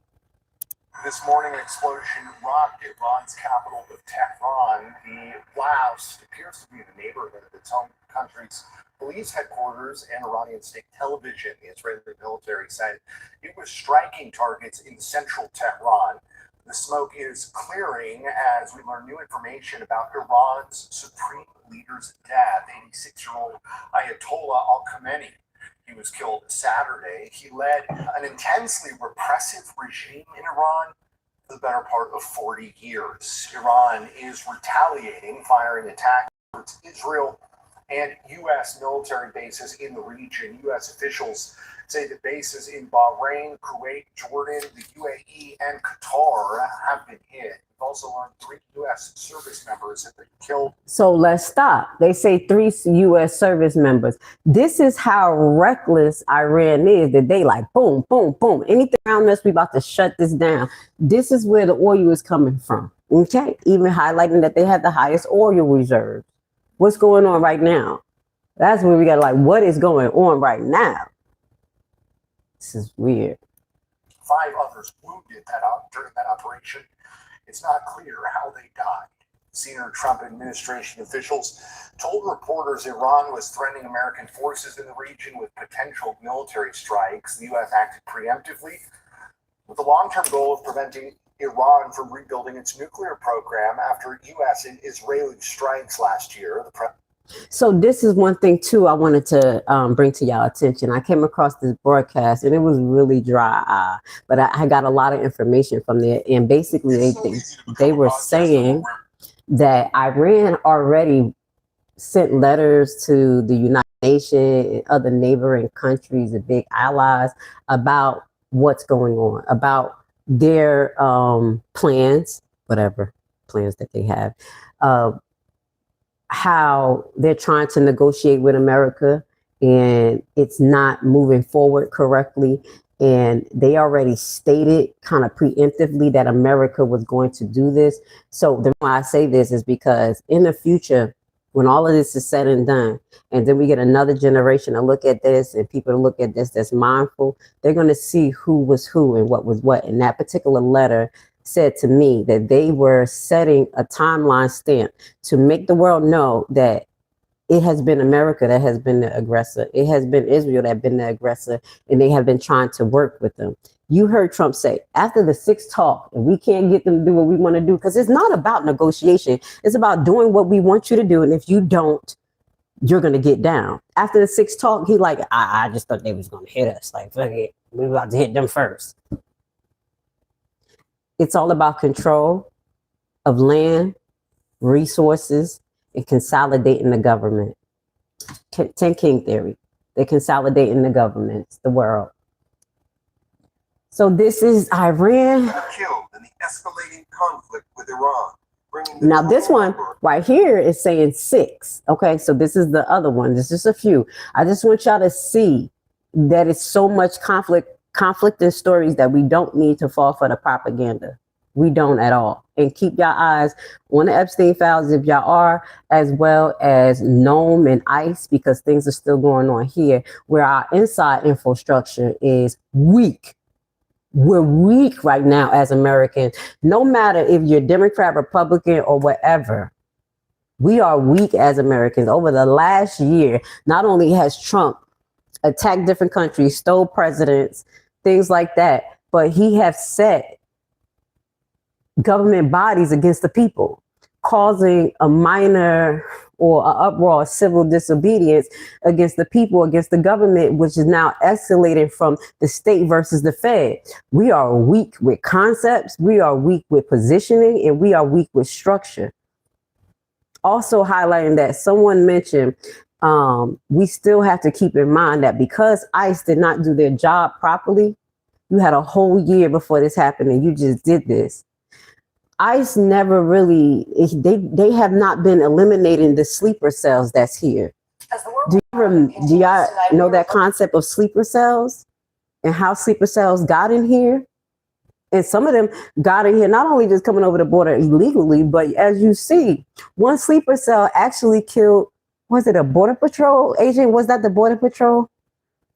This morning, an explosion rocked Iran's capital of Tehran. The blast appears to be the neighborhood of its home country's police headquarters and Iranian state television. The Israeli military said it was striking targets in central Tehran. The smoke is clearing as we learn new information about Iran's supreme leader's death, 86-year-old Ayatollah Khamenei. He was killed Saturday. He led an intensely repressive regime in Iran for the better part of 40 years. Iran is retaliating, firing attacks towards Israel and U.S. military bases in the region. U.S. officials say that bases in Bahrain, Kuwait, Jordan, the UAE, and Qatar have been hit. We've also learned 3 U.S. service members have been killed. So let's stop. They say 3 U.S. service members. This is how reckless Iran is, that they like, boom, boom, boom. Anything around us, we about to shut this down. This is where the oil is coming from. Okay. Even highlighting that they have the highest oil reserves. What's going on right now? That's where we got like, what is going on right now? This is weird. 5 others wounded during that operation. It's not clear how they died. Senior Trump administration officials told reporters Iran was threatening American forces in the region with potential military strikes. The U.S. acted preemptively with the long-term goal of preventing Iran from rebuilding its nuclear program after U.S. and Israeli strikes last year. So this is one thing too I wanted to bring to y'all attention. I came across this broadcast and it was really dry, but I got a lot of information from there. And basically they were saying that Iran already sent letters to the United Nations and other neighboring countries and big allies about what's going on, about their plans, whatever plans that they have, how they're trying to negotiate with America and it's not moving forward correctly. And they already stated kind of preemptively that America was going to do this. So the reason why I say this is because in the future, when all of this is said and done, and then we get another generation to look at this and people to look at this that's mindful, they're going to see who was who and what was what. And that particular letter said to me that they were setting a timeline stamp to make the world know that it has been America that has been the aggressor. It has been Israel that has been the aggressor, and they have been trying to work with them. You heard Trump say, after the 6th talk, and we can't get them to do what we want to do, because it's not about negotiation. It's about doing what we want you to do. And if you don't, you're going to get down. After the 6 talk, he like, I just thought they was going to hit us. Like, fuck it. We were about to hit them first. It's all about control of land, resources, and consolidating the government. 10 King theory. They're consolidating the governments, the world. So this is Iran. Killed in the escalating conflict with Iran. Now this one right here is saying 6. Okay, so this is the other one. This is a few. I just want y'all to see that it's so much conflict in stories that we don't need to fall for the propaganda. We don't at all. And keep your eyes on the Epstein files if y'all are, as well as Nome and ICE, because things are still going on here where our inside infrastructure is weak. We're weak right now as Americans. No matter if you're Democrat, Republican, or whatever, we are weak as Americans. Over the last year, not only has Trump attacked different countries, stole presidents, things like that, but he has set government bodies against the people, causing a minor or an uproar of civil disobedience against the people, against the government, which is now escalating from the state versus the Fed. We are weak with concepts, we are weak with positioning, and we are weak with structure. Also highlighting that someone mentioned, we still have to keep in mind that because ICE did not do their job properly, you had a whole year before this happened and you just did this. ICE never really, they have not been eliminating the sleeper cells that's here. Do y'all know that concept of sleeper cells and how sleeper cells got in here? And some of them got in here not only just coming over the border illegally, but as you see, one sleeper cell actually killed, was it a Border Patrol agent? Was that the Border Patrol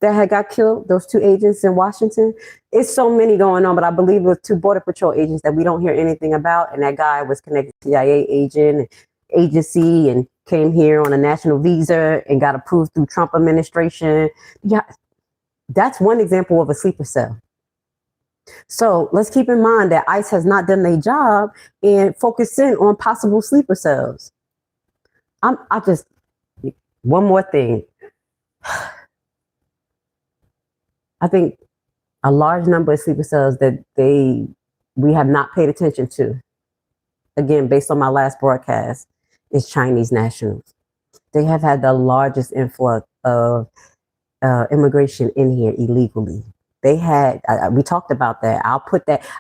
that had got killed, those 2 agents in Washington? It's so many going on, but I believe it was 2 Border Patrol agents that we don't hear anything about. And that guy was connected to CIA agent, agency, and came here on a national visa and got approved through Trump administration. Yeah, that's one example of a sleeper cell. So let's keep in mind that ICE has not done their job and focus in on possible sleeper cells. One more thing. I think a large number of sleeper cells that we have not paid attention to, again, based on my last broadcast, is Chinese nationals. They have had the largest influx of immigration in here illegally. They had, we talked about that.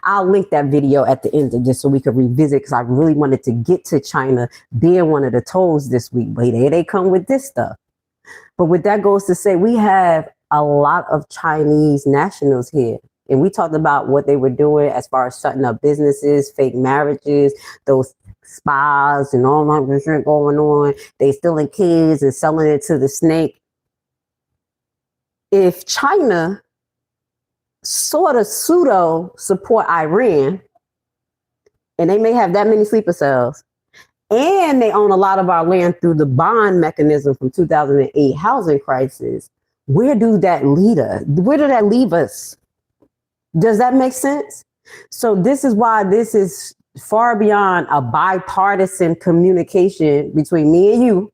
I'll link that video at the end just so we could revisit, because I really wanted to get to China being one of the tolls this week. But here they come with this stuff. But with that goes to say, we have a lot of Chinese nationals here. And we talked about what they were doing as far as shutting up businesses, fake marriages, those spas and all that shit going on. They stealing kids and selling it to the snake. If China sort of pseudo support Iran, and they may have that many sleeper cells, and they own a lot of our land through the bond mechanism from 2008 housing crisis, where do that lead us? Where did that leave us? Does that make sense? So this is why this is far beyond a bipartisan communication between me and you.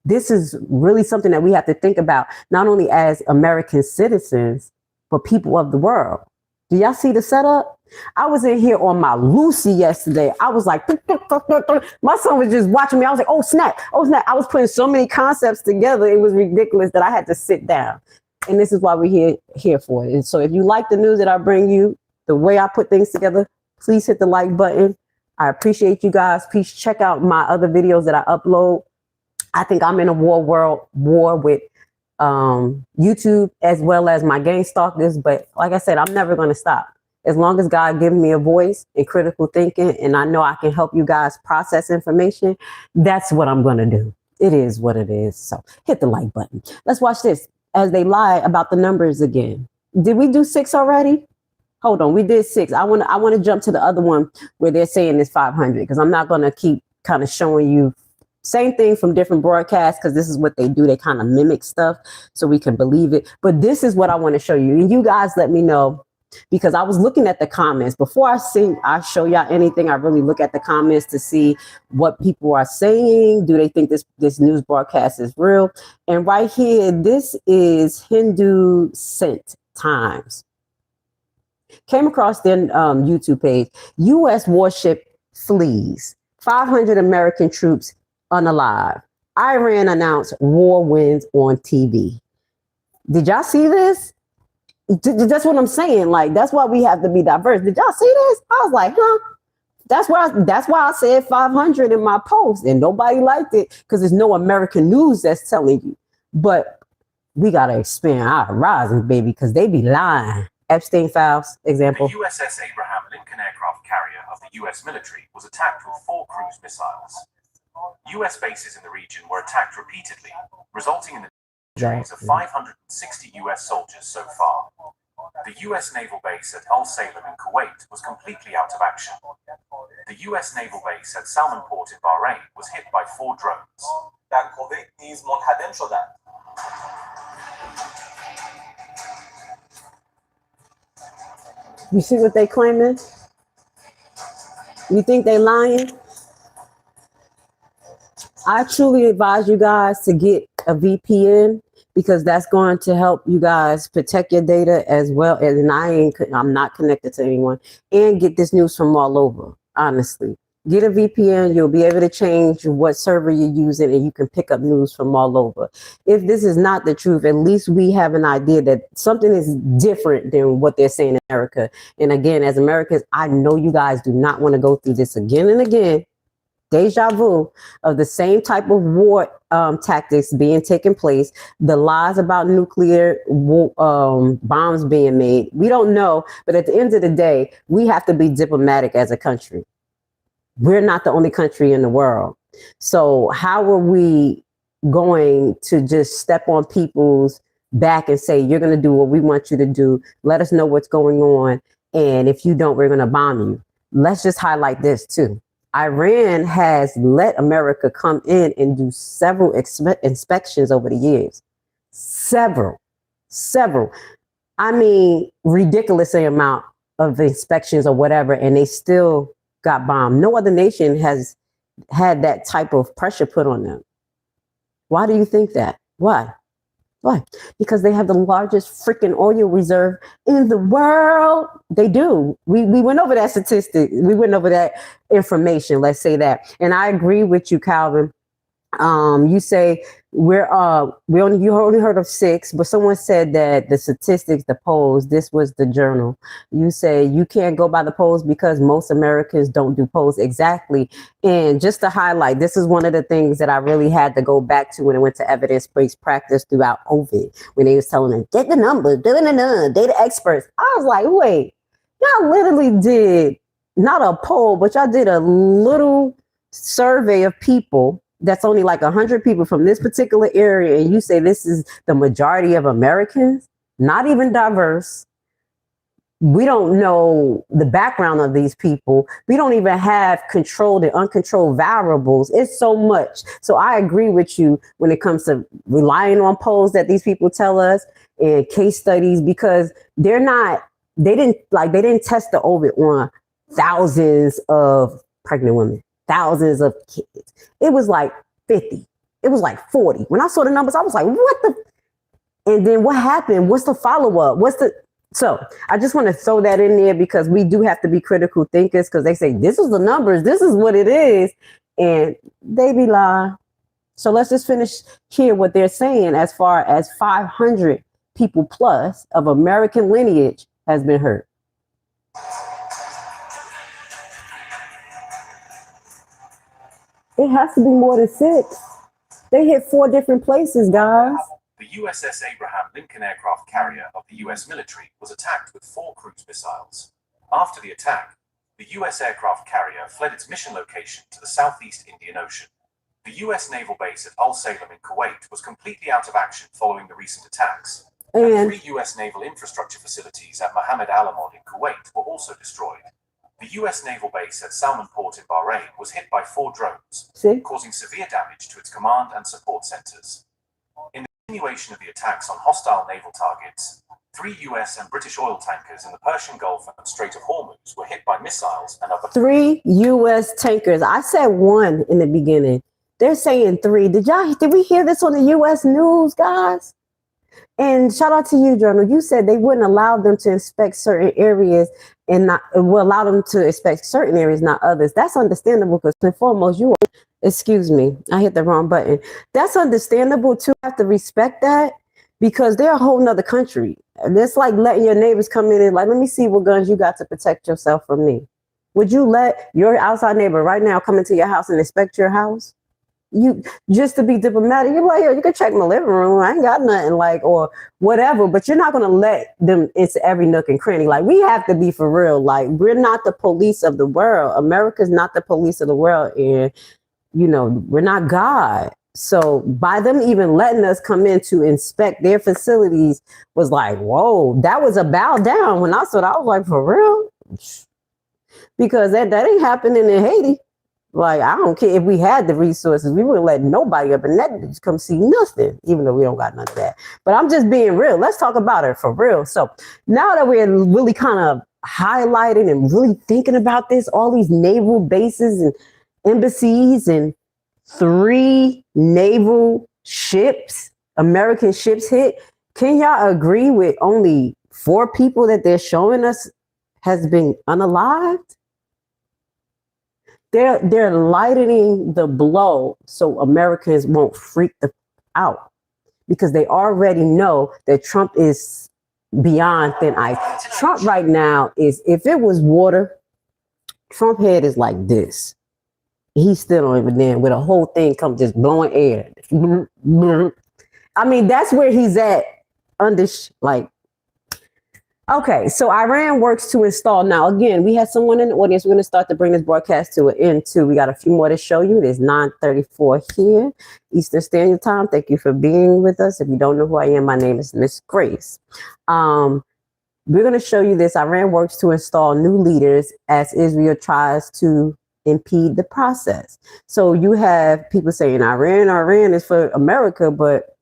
This is really something that we have to think about, not only as American citizens, but people of the world. Do y'all see the setup? I was in here on my Lucy yesterday. I was like, my son was just watching me. I was like, oh snap, oh snap. I was putting so many concepts together. It was ridiculous that I had to sit down. And this is why we're here for it. And so if you like the news that I bring you, the way I put things together, please hit the like button. I appreciate you guys. Please check out my other videos that I upload. I think I'm in a war with YouTube as well as my gang stalkers. But like I said, I'm never going to stop. As long as God gives me a voice and critical thinking, and I know I can help you guys process information, that's what I'm going to do. It is what it is. So hit the like button. Let's watch this as they lie about the numbers again. Did we do 6 already? Hold on, we did 6. I want to jump to the other one where they're saying it's 500, because I'm not going to keep kind of showing you same thing from different broadcasts, because this is what they do. They kind of mimic stuff so we can believe it. But this is what I want to show you. And you guys let me know because I was looking at the comments before I show y'all anything. I really look at the comments to see what people are saying. Do they think this news broadcast is real? And right here, this is Hindu Cent Times. Came across their YouTube page. U.S. warship flees. 500 American troops unalive. Iran announced war wins on TV. Did y'all see this? That's what I'm saying. Like, that's why we have to be diverse. Did y'all see this? I was like, huh? That's why I said 500 in my post, and nobody liked it because there's no American news that's telling you. But we gotta expand our horizons, baby, because they be lying. Epstein files, example. The USS Abraham Lincoln aircraft carrier of the US military was attacked with 4 cruise missiles. US bases in the region were attacked repeatedly, resulting in the injuries of 560 US soldiers so far. The US naval base at wholesome in Kuwait was completely out of action. The US naval base at Salman Port in Bahrain was hit by 4 drones. در کویت نیز منهدم شدند. You see what they claiming? You think they lying? I truly advise you guys to get a VPN because that's going to help you guys protect your data as well. And I'm not connected to anyone, and get this news from all over. Honestly, get a VPN. You'll be able to change what server you're using, and you can pick up news from all over. If this is not the truth, at least we have an idea that something is different than what they're saying in America. And again, as Americans, I know you guys do not want to go through this again and again. Deja vu of the same type of war tactics being taken place, the lies about nuclear bombs being made. We don't know, but at the end of the day, we have to be diplomatic as a country. We're not the only country in the world. So how are we going to just step on people's back and say, you're going to do what we want you to do? Let us know what's going on. And if you don't, we're going to bomb you. Let's just highlight this too. Iran has let America come in and do several inspections over the years. Several. I mean, ridiculous amount of inspections or whatever, and they still got bombed. No other nation has had that type of pressure put on them. Why do you think that? Why? Because they have the largest freaking oil reserve in the world. They do. We went over that statistic. We went over that information. Let's say that. And I agree with you, Calvin. You say you only heard of 6, but someone said that the statistics, the polls, this was the journal. You say you can't go by the polls because most Americans don't do polls. Exactly. And just to highlight, this is one of the things that I really had to go back to when it went to evidence-based practice throughout COVID, when they was telling them, get the numbers, data experts. I was like, wait, y'all literally did not a poll, but y'all did a little survey of people. That's only like 100 people from this particular area. And you say this is the majority of Americans, not even diverse. We don't know the background of these people. We don't even have controlled and uncontrolled variables. It's so much. So I agree with you when it comes to relying on polls that these people tell us and case studies, because they didn't test the ovid on thousands of pregnant women. Thousands of kids. It was like 50. It was like 40. When I saw the numbers, I was like, what the? And then what happened? What's the follow-up? So I just want to throw that in there because we do have to be critical thinkers, because they say, this is the numbers. This is what it is. And they be lying. So let's just finish here what they're saying as far as 500 people plus of American lineage has been hurt. It has to be more than 6. They hit 4 different places, guys. The USS Abraham Lincoln aircraft carrier of the US military was attacked with 4 cruise missiles. After the attack, the US aircraft carrier fled its mission location to the southeast Indian Ocean. The US naval base at wholesome in Kuwait was completely out of action following the recent attacks. And 3 US naval infrastructure facilities at Mohammed Alamod in Kuwait were also destroyed. The US naval base at Salman Port in Bahrain was hit by 4 drones, causing severe damage to its command and support centers. In Continuation of the attacks on hostile naval targets, 3 US and British oil tankers in the Persian Gulf and Strait of Hormuz were hit by missiles and other... 3 US tankers. I said 1 in the beginning. They're saying 3. Did we hear this on the US news, guys? And shout out to you, Journal. You said they wouldn't allow them to inspect certain areas and not will allow them to inspect certain areas, not others. That's understandable because, first and foremost, you are, excuse me, I hit the wrong button. That's understandable to have to respect that because they're a whole nother country. It's like letting your neighbors come in and like, let me see what guns you got to protect yourself from me. Would you let your outside neighbor right now come into your house and inspect your house? You just to be diplomatic, you're like, yo, you can check my living room. I ain't got nothing, like, or whatever, but you're not going to let them into every nook and cranny. Like, we have to be for real. Like, we're not the police of the world. America's not the police of the world. And, you know, we're not God. So by them even letting us come in to inspect their facilities was like, whoa, that was a bow down. When I saw it, I was like, for real? Because that ain't happening in Haiti. Like, I don't care if we had the resources, we wouldn't let nobody up in that just come see nothing, even though we don't got none of that. But I'm just being real. Let's talk about it for real. So now that we're really kind of highlighting and really thinking about this, all these naval bases and embassies and 3 naval ships, American ships hit, can y'all agree with only 4 people that they're showing us has been unalived? They're lightening the blow so Americans won't freak out because they already know that Trump is beyond thin ice. Trump right now is, if it was water, Trump head is like this. He's still on even then with a whole thing come just blowing air. I mean, that's where he's at under like. Okay, so Iran works to install. Now, again, we had someone in the audience. We're going to start to bring this broadcast to an end, too. We got a few more to show you. It is 9:34 here, Eastern Standard Time. Thank you for being with us. If you don't know who I am, my name is Miss Grace. We're going to show you this. Iran works to install new leaders as Israel tries to impede the process. So you have people saying Iran is for America, but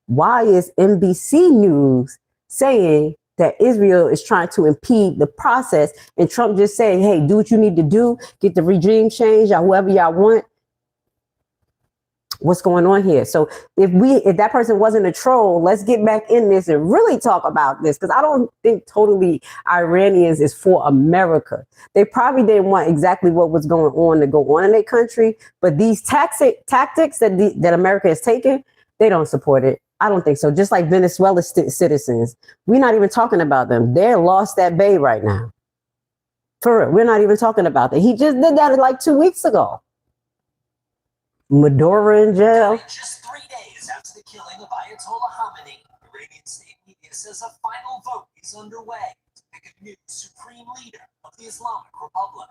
why is NBC News saying that Israel is trying to impede the process and Trump just saying, hey, do what you need to do, get the regime changed or whoever y'all want? What's going on here? So if that person wasn't a troll, let's get back in this and really talk about this, because I don't think totally Iranians is for America. They probably didn't want exactly what was going on to go on in their country, but these tactics that America is taking, they don't support it. I don't think so. Just like Venezuela's citizens, we're not even talking about them. They're lost at bay right now. For real, we're not even talking about that. He just did that like 2 weeks ago. Maduro in jail. Just 3 days after the killing of Ayatollah Khamenei, Iranian state media says a final vote is underway to pick a new supreme leader of the Islamic Republic.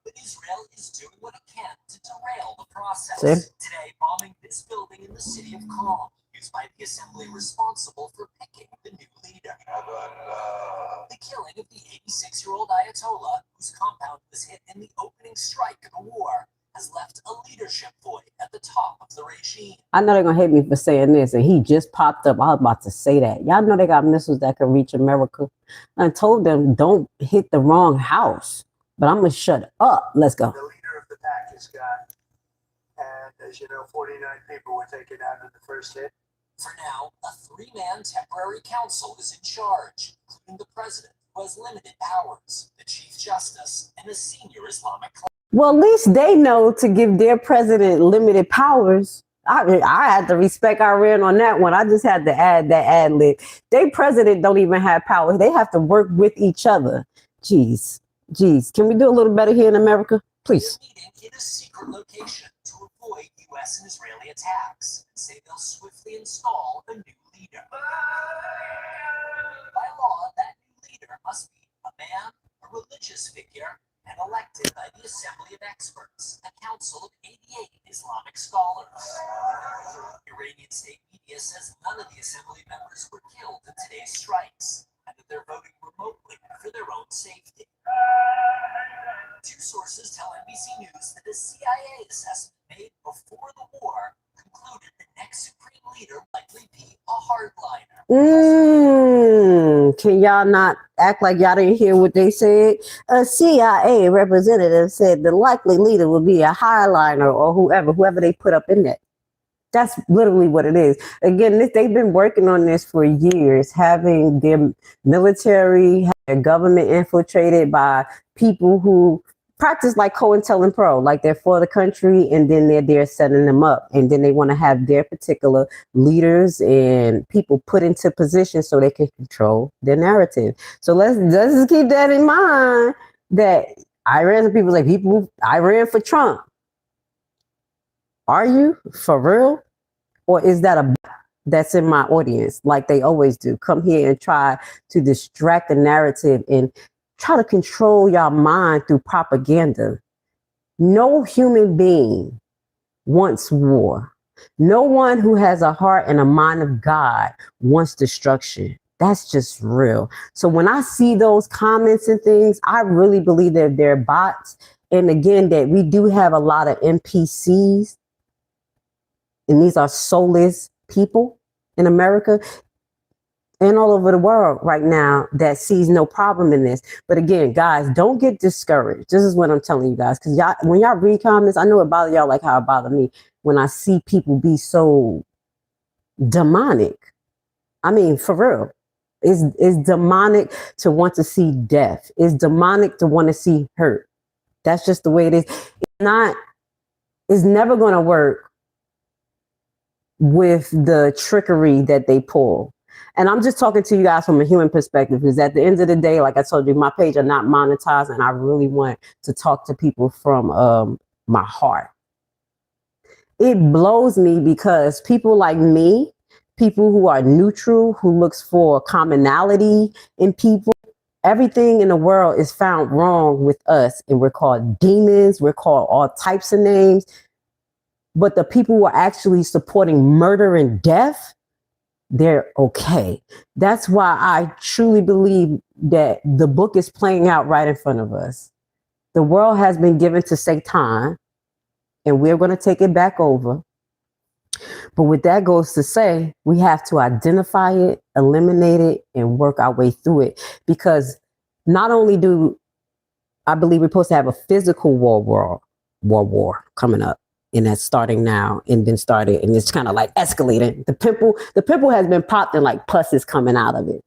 But Israel is doing what it can to derail the process. Today, bombing this building in the city of Qom, used by the assembly responsible for picking the new leader. The killing of the 86-year-old Ayatollah, whose compound was hit in the opening strike of the war, has left a leadership void at the top of the regime. I know they're going to hate me for saying this, and he just popped up. I was about to say that. Y'all know they got missiles that can reach America. I told them, don't hit the wrong house. But I'm going to shut up. Let's go. The leader of the pack is gone. And as you know, 49 people were taken out in the first hit. For now, a 3-man temporary council is in charge, including the president, who has limited powers, the chief justice, and a senior Islamic. Well, at least they know to give their president limited powers. I had to respect Iran on that one. I just had to add that ad lib. Their president don't even have power. They have to work with each other. Jeez. Can we do a little better here in America? Please. They're meeting in a secret location to avoid U.S. and Israeli attacks and say they'll swiftly install a new leader. By law, that new leader must be a man, a religious figure, and elected by the Assembly of Experts, a council of 88 Islamic scholars. Iranian state media says none of the assembly members were killed in today's strikes, and that they're voting remotely for their own safety. 2 sources tell NBC News that a CIA assessment made before the war concluded the next supreme leader Can y'all not act like y'all didn't hear what they said? A CIA representative said the likely leader will be a highliner or whoever they put up in that. That's literally what it is. Again, they've been working on this for years, having their military, their government infiltrated by people who practice like COINTELPRO, like they're for the country, and then they're there setting them up. And then they want to have their particular leaders and people put into position so they can control their narrative. So let's just keep that in mind, that Iran, people like I ran for Trump. Are you for real? Or is that a that's in my audience, like they always do? Come here and try to distract the narrative and try to control your mind through propaganda. No human being wants war. No one who has a heart and a mind of God wants destruction. That's just real. So when I see those comments and things, I really believe that they're bots. And again, that we do have a lot of NPCs, and these are soulless people in America and all over the world right now that sees no problem in this. But again, guys, don't get discouraged. This is what I'm telling you guys, because y'all, when y'all read comments, I know it bothers y'all like how it bothered me when I see people be so demonic. I mean, for real. It's demonic to want to see death. It's demonic to want to see hurt. That's just the way it is. It's never going to work with the trickery that they pull. And I'm just talking to you guys from a human perspective, because at the end of the day, like I told you, my page are not monetized, and I really want to talk to people from my heart. It blows me because people like me, people who are neutral, who looks for commonality in people, everything in the world is found wrong with us, and we're called demons, we're called all types of names. But the people who are actually supporting murder and death, they're okay. That's why I truly believe that the book is playing out right in front of us. The world has been given to Satan, and we're going to take it back over. But what that goes to say, we have to identify it, eliminate it, and work our way through it. Because not only do I believe we're supposed to have a physical war coming up, and that's starting now, and then started, and it's kind of like escalating. The pimple has been popped, and like pus is coming out of it.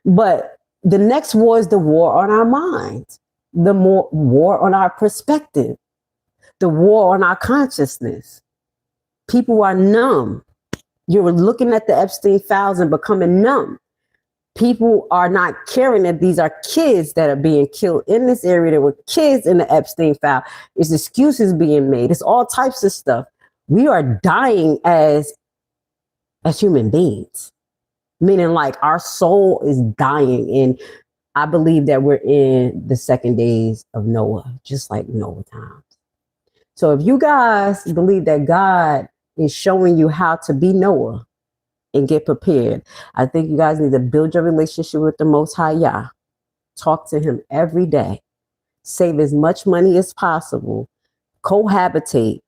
But the next war is the war on our minds, the war on our perspective, the war on our consciousness. People are numb. You're looking at the Epstein files and becoming numb. People are not caring that these are kids that are being killed in this area. There were kids in the Epstein file. There's excuses being made. It's all types of stuff. We are dying as human beings, meaning like our soul is dying. And I believe that we're in the second days of Noah, just like Noah times. So if you guys believe that God is showing you how to be Noah and get prepared, I think you guys need to build your relationship with the Most High Yah. Talk to him every day. Save as much money as possible. Cohabitate.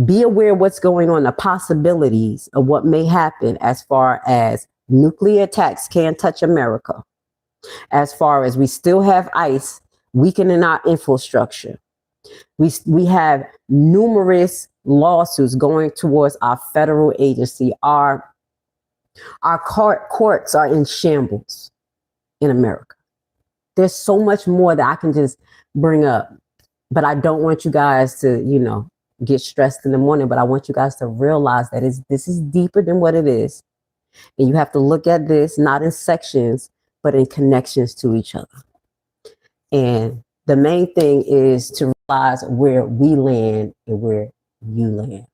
Be aware of what's going on, the possibilities of what may happen as far as nuclear attacks can touch America. As far as we still have ICE weakening our infrastructure. We have numerous lawsuits going towards our federal agency. Our courts are in shambles in America. There's so much more that I can just bring up, but I don't want you guys to, get stressed in the morning, but I want you guys to realize that this is deeper than what it is. And you have to look at this not in sections, but in connections to each other. And the main thing is to realize where we land and where you land.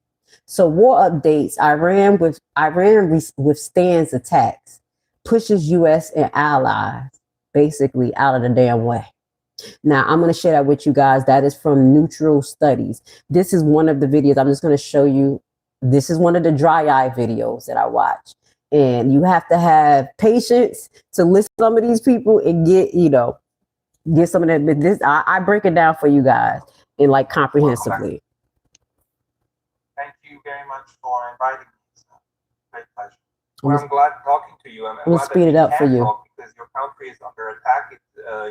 So war updates, Iran withstands attacks, pushes U.S. and allies basically out of the damn way. Now, I'm going to share that with you guys. That is from Neutral Studies. This is one of the videos I'm just going to show you. This is one of the dry eye videos that I watch. And you have to have patience to listen to some of these people and get some of that. But this, I break it down for you guys in like comprehensively. Thank you very much for inviting me. It's a great pleasure. Well, I'm glad talking to you. I'm gonna glad speed that it we up for can you. talk because your country is under attack.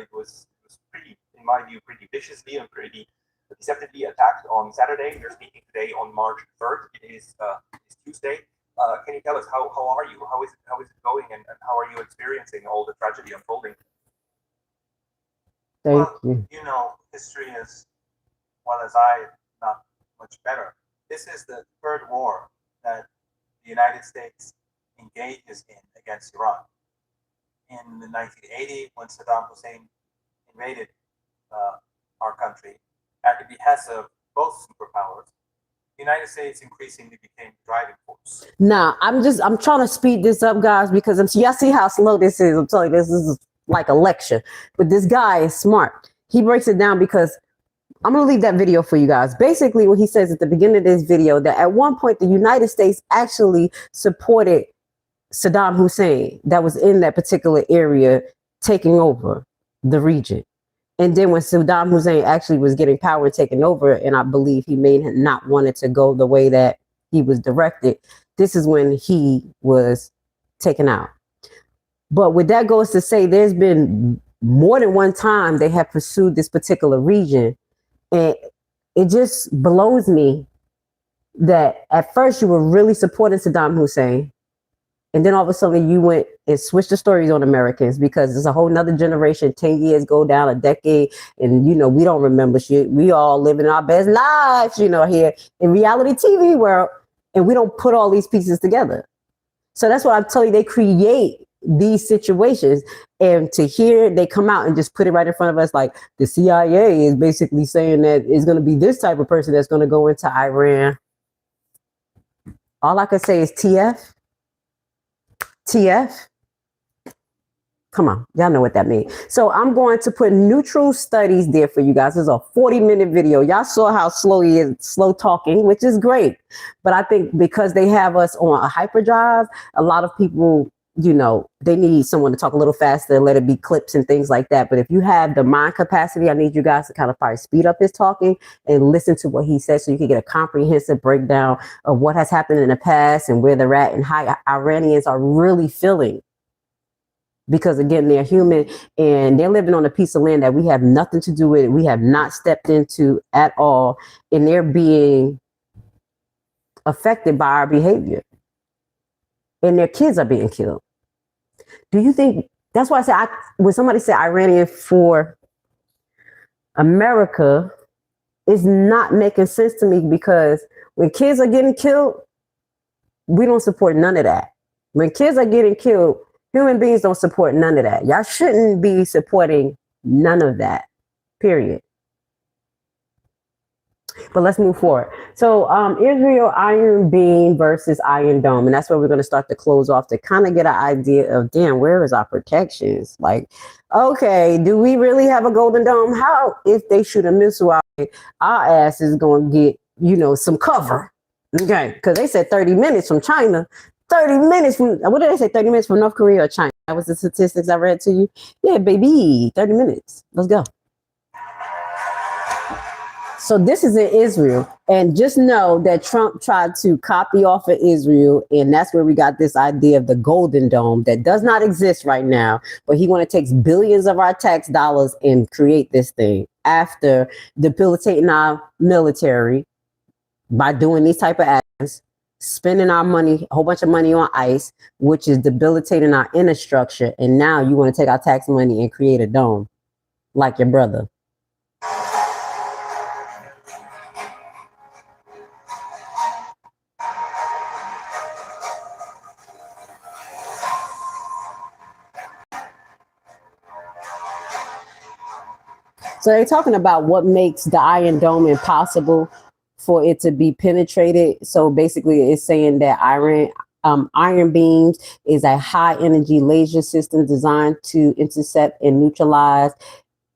It was pretty, in my view, pretty viciously and pretty deceptively attacked on Saturday. We're speaking today on March 3rd. It's Tuesday. Can you tell us how are you? How is it going, and how are you experiencing all the tragedy unfolding? Thank you. You know, history is, well as I, not much better. This is the third war that the United States engages in against Iran. In the 1980, when Saddam Hussein invaded our country at the behest of both superpowers, the United States increasingly became the driving force. Now, I'm trying to speed this up, guys, because y'all see how slow this is. I'm telling you, this is like a lecture. But this guy is smart. He breaks it down because I'm going to leave that video for you guys. Basically, what he says at the beginning of this video, that at one point, the United States actually supported Saddam Hussein that was in that particular area taking over the region. And then when Saddam Hussein actually was getting power and taking over, and I believe he may not wanted to go the way that he was directed, this is when he was taken out. But what that goes to say, there's been more than one time they have pursued this particular region. And it just blows me that at first you were really supporting Saddam Hussein. And then all of a sudden you went and switched the stories on Americans because there's a whole nother generation, 10 years go down, a decade. And, you know, we don't remember shit. We all living our best lives, you know, here in reality TV world. And we don't put all these pieces together. So that's what I'm telling you. They create these situations. And to hear they come out and just put it right in front of us, like the CIA is basically saying that it's going to be this type of person that's going to go into Iran. All I can say is TF. TF. Come on, y'all know what that means. So I'm going to put neutral studies there for you guys. It's a 40-minute video. Y'all saw how slow he is, slow talking, which is great. But I think because they have us on a hyperdrive, a lot of people, you know, they need someone to talk a little faster and let it be clips and things like that. But if you have the mind capacity, I need you guys to kind of probably speed up his talking and listen to what he says so you can get a comprehensive breakdown of what has happened in the past and where they're at and how Iranians are really feeling. Because again, they're human and they're living on a piece of land that we have nothing to do with. We have not stepped into at all. And they're being affected by our behavior. And their kids are being killed. Do you think, that's why I said, when somebody said Iranian for America, it's not making sense to me because when kids are getting killed, we don't support none of that. When kids are getting killed, human beings don't support none of that. Y'all shouldn't be supporting none of that, period. But let's move forward. So Israel Iron Beam versus Iron Dome. And that's where we're going to start to close off to kind of get an idea of, damn, where is our protections? Like, okay, do we really have a Golden Dome? How, if they shoot a missile out, our ass is going to get, you know, some cover. Okay, because they said 30 minutes from China. 30 minutes from, what did they say, 30 minutes from North Korea or China? That was the statistics I read to you. Yeah, baby, 30 minutes. Let's go. So this is in Israel. And just know that Trump tried to copy off of Israel. And that's where we got this idea of the Golden Dome that does not exist right now. But he want to take billions of our tax dollars and create this thing after debilitating our military by doing these type of actions, spending our money, a whole bunch of money on ICE, which is debilitating our infrastructure. And now you want to take our tax money and create a dome like your brother. So they're talking about what makes the Iron Dome impossible for it to be penetrated. So basically it's saying that iron beams is a high energy laser system designed to intercept and neutralize.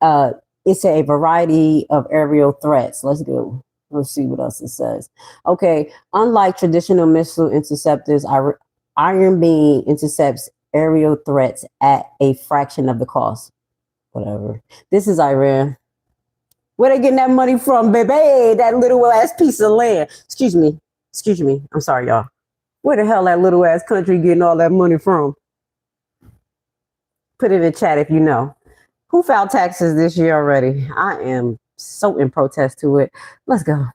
It's a variety of aerial threats. Let's go. Let's see what else it says. Okay. Unlike traditional missile interceptors, Iron Beam intercepts aerial threats at a fraction of the cost. Whatever. This is Iran. Where they getting that money from, baby? That little ass piece of land. Excuse me. I'm sorry, y'all. Where the hell that little ass country getting all that money from? Put it in the chat if you know. Who filed taxes this year already? I am so in protest to it. Let's go.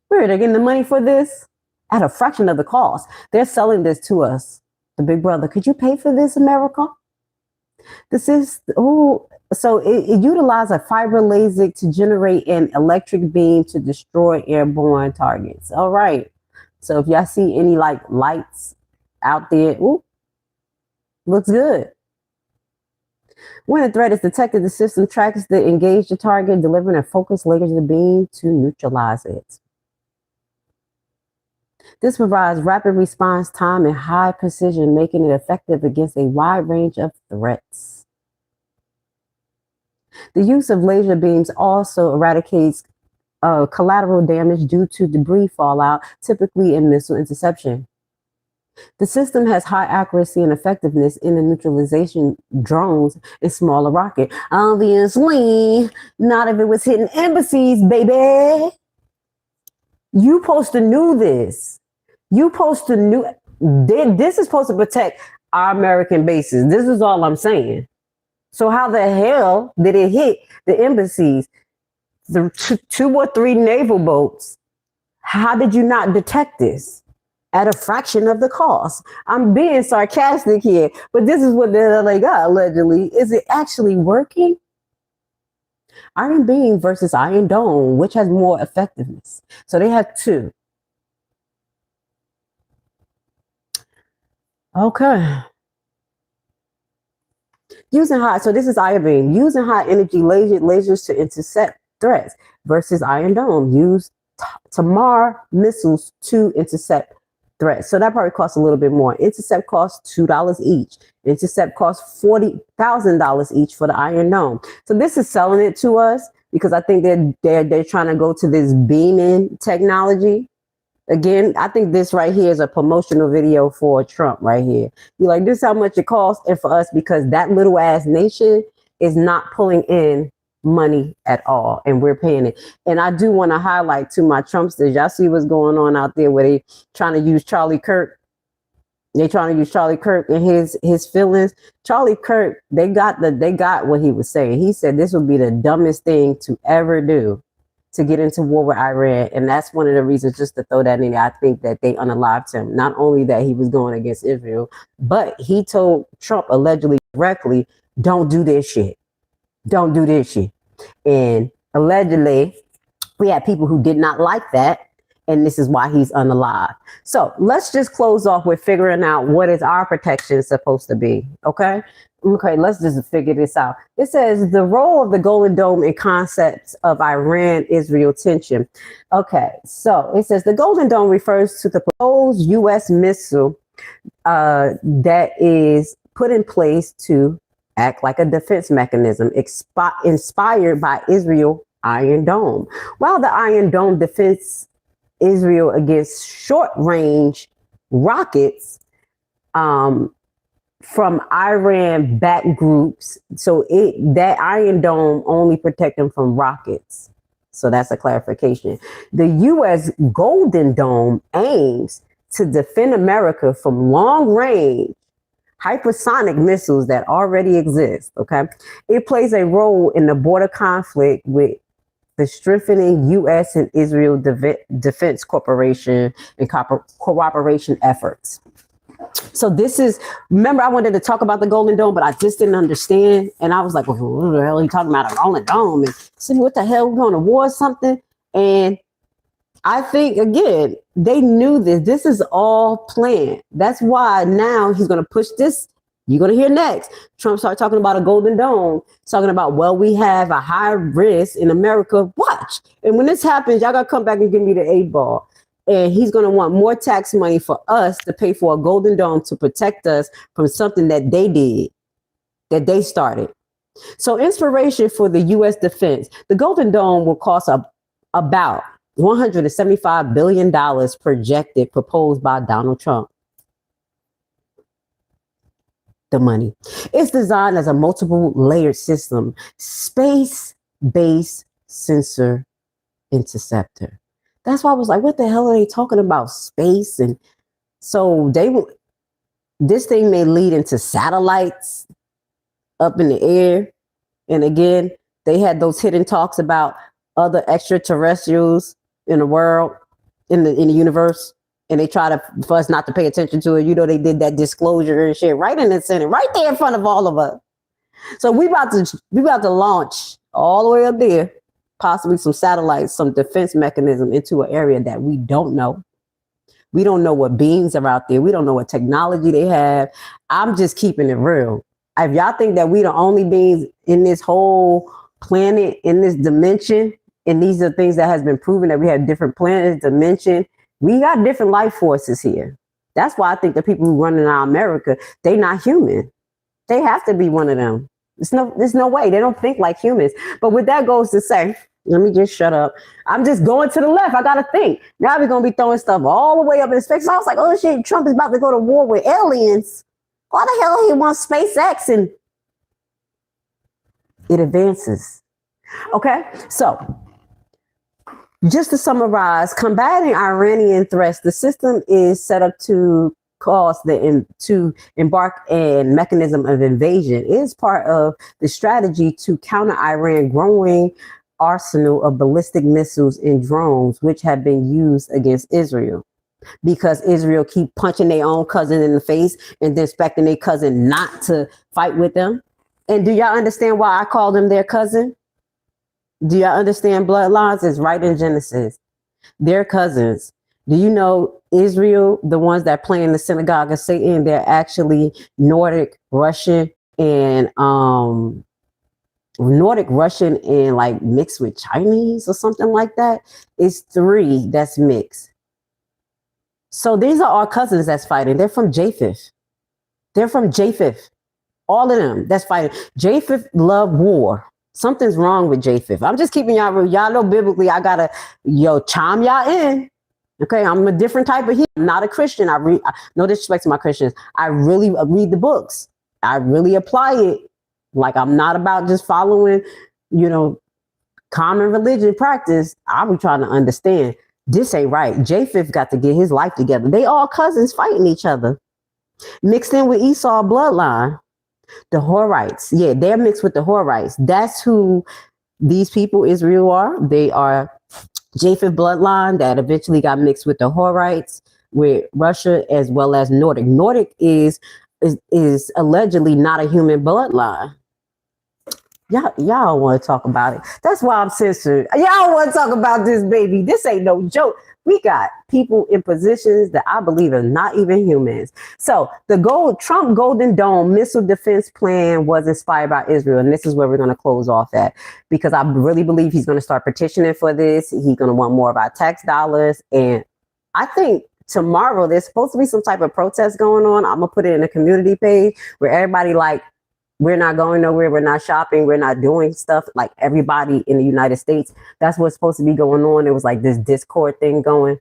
Where are they getting the money for this? At a fraction of the cost. They're selling this to us. The big brother, could you pay for this, America? This is, so it utilizes a fiber laser to generate an electric beam to destroy airborne targets. All right. So if y'all see any like lights out there, looks good. When a threat is detected, the system tracks the engaged target, delivering a focused laser beam to neutralize it. This provides rapid response time and high precision, making it effective against a wide range of threats. The use of laser beams also eradicates collateral damage due to debris fallout, typically in missile interception. The system has high accuracy and effectiveness in the neutralization drones and smaller rocket. Obviously, not if it was hitting embassies, baby. You supposed to knew this. You supposed to knew this is supposed to protect our American bases. This is all I'm saying. So how the hell did it hit the embassies? The 2 or 3 naval boats. How did you not detect this? At a fraction of the cost. I'm being sarcastic here, but this is what the hell they got, allegedly. Is it actually working? Iron Beam versus Iron Dome, which has more effectiveness? So they have 2. Okay. So this is Iron Beam. Using high energy lasers to intercept threats versus Iron Dome. Use Tamar missiles to intercept threats. So that probably costs a little bit more. Intercept costs $2 each. Intercept costs $40,000 each for the Iron Dome. So this is selling it to us because I think they're trying to go to this beaming technology. Again, I think this right here is a promotional video for Trump right here. You're like, this is how much it costs. And for us, because that little ass nation is not pulling in money at all. And we're paying it. And I do want to highlight to my Trumpsters. Y'all see what's going on out there where they trying to use Charlie Kirk. They trying to use Charlie Kirk and his feelings. Charlie Kirk, they got what he was saying. He said this would be the dumbest thing to ever do, to get into war with Iran. And that's one of the reasons, just to throw that in there, I think that they unalived him. Not only that he was going against Israel, but he told Trump allegedly directly, don't do this shit. Don't do this shit. And allegedly, we had people who did not like that. And this is why he's unalive. So let's just close off with figuring out what is our protection supposed to be. Okay. Okay, let's just figure this out. It says the role of the Golden Dome in concepts of Iran-Israel tension. Okay, so it says the Golden Dome refers to the proposed U.S. missile that is put in place to act like a defense mechanism inspired by Israel Iron Dome. While the Iron Dome defends Israel against short-range rockets, from Iran-backed groups. So that Iron Dome only protect them from rockets. So that's a clarification. The U.S. Golden Dome aims to defend America from long-range hypersonic missiles that already exist. Okay. It plays a role in the border conflict with the strengthening U.S. and Israel Defense Corporation and cooperation efforts. So this is, remember I wanted to talk about the Golden Dome, but I just didn't understand. And I was like, well, what the hell are you talking about, a Golden Dome? And so what the hell, we're going to war or something? And I think, again, they knew this. This is all planned. That's why now he's going to push this. You're going to hear next. Trump started talking about a Golden Dome, talking about, well, we have a high risk in America. Watch. And when this happens, y'all got to come back and give me the 8-ball. And he's going to want more tax money for us to pay for a Golden Dome to protect us from something that they did, that they started. So inspiration for the U.S. defense. The Golden Dome will cost about $175 billion projected, proposed by Donald Trump. The money. It's designed as a multiple layered system, space-based sensor interceptor. That's why I was like, what the hell are they talking about? Space and So this thing may lead into satellites up in the air. And again, they had those hidden talks about other extraterrestrials in the world, in the universe. And they try for us not to pay attention to it. You know, they did that disclosure and shit right in the Senate, right there in front of all of us. So we about to launch all the way up there, possibly some satellites, some defense mechanism into an area that we don't know. We don't know what beings are out there. We don't know what technology they have. I'm just keeping it real. If y'all think that we the only beings in this whole planet, in this dimension, and these are things that has been proven that we have different planets, dimension, we got different life forces here. That's why I think the people who run in our America, they not human. They have to be one of them. There's no way. They don't think like humans. But with that goes to say, let me just shut up. I'm just going to the left. I got to think. Now we're going to be throwing stuff all the way up in his face. So I was like, oh shit, Trump is about to go to war with aliens. Why the hell he wants SpaceX? And it advances. Okay, so just to summarize, combating Iranian threats, the system is set up to embark a mechanism of invasion. It is part of the strategy to counter Iran's growing arsenal of ballistic missiles and drones, which have been used against Israel. Because Israel keep punching their own cousin in the face and then expecting their cousin not to fight with them. And do y'all understand why I call them their cousin? Do y'all understand bloodlines? It's right in Genesis. They're cousins. Do you know Israel, the ones that play in the synagogue of Satan, they're actually Nordic Russian and like mixed with Chinese or something like that. It's 3 that's mixed. So these are our cousins that's fighting. They're from Japheth. All of them that's fighting. Japheth love war. Something's wrong with Japheth. I'm just keeping y'all real. Y'all know biblically, I gotta, chime y'all in. Okay, I'm a different type of human. I'm not a Christian. No disrespect to my Christians. I really read the books. I really apply it. Like, I'm not about just following, common religion practice. I be trying to understand. This ain't right. Japheth got to get his life together. They all cousins fighting each other. Mixed in with Esau bloodline. The Horites. Yeah, they're mixed with the Horites. That's who these people, Israel, are. They are Japheth bloodline that eventually got mixed with the Horites, with Russia, as well as Nordic. Nordic is allegedly not a human bloodline. Y'all want to talk about it. That's why I'm censored. Y'all want to talk about this, baby. This ain't no joke. We got people in positions that I believe are not even humans. So the Trump Golden Dome missile defense plan was inspired by Israel. And this is where we're going to close off at, because I really believe he's going to start petitioning for this. He's going to want more of our tax dollars. And I think tomorrow there's supposed to be some type of protest going on. I'm going to put it in a community page where everybody we're not going nowhere. We're not shopping. We're not doing stuff like everybody in the United States. That's what's supposed to be going on. It was like this Discord thing going.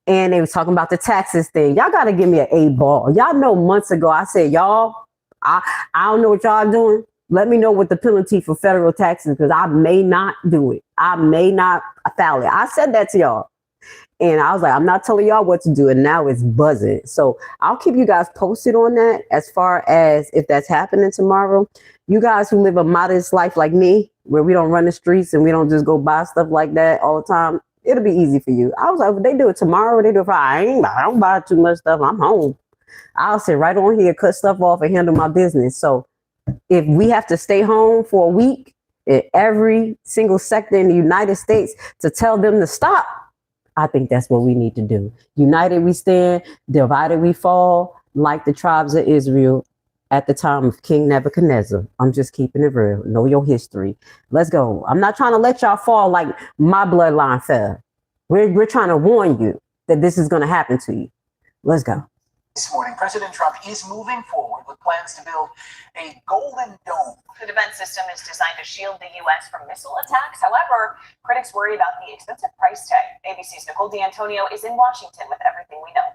And they was talking about the taxes thing. Y'all got to give me an A ball. Y'all know months ago, I said, y'all, I don't know what y'all doing. Let me know what the penalty for federal taxes, because I may not do it. I may not file it. I said that to y'all. And I was like, I'm not telling y'all what to do. And now it's buzzing. So I'll keep you guys posted on that as far as if that's happening tomorrow. You guys who live a modest life like me, where we don't run the streets and we don't just go buy stuff like that all the time, it'll be easy for you. I was like, if they do it tomorrow, they do it Friday. I don't buy too much stuff. I'm home. I'll sit right on here, cut stuff off and handle my business. So if we have to stay home for a week in every single sector in the United States to tell them to stop, I think that's what we need to do. United we stand, divided we fall, like the tribes of Israel at the time of King Nebuchadnezzar. I'm just keeping it real. Know your history. Let's go. I'm not trying to let y'all fall like my bloodline fell. We're trying to warn you that this is going to happen to you. Let's go. This morning, President Trump is moving forward with plans to build a golden dome. The defense system is designed to shield the U.S. from missile attacks. However, critics worry about the expensive price tag. ABC's Nicole D'Antonio is in Washington with everything we know.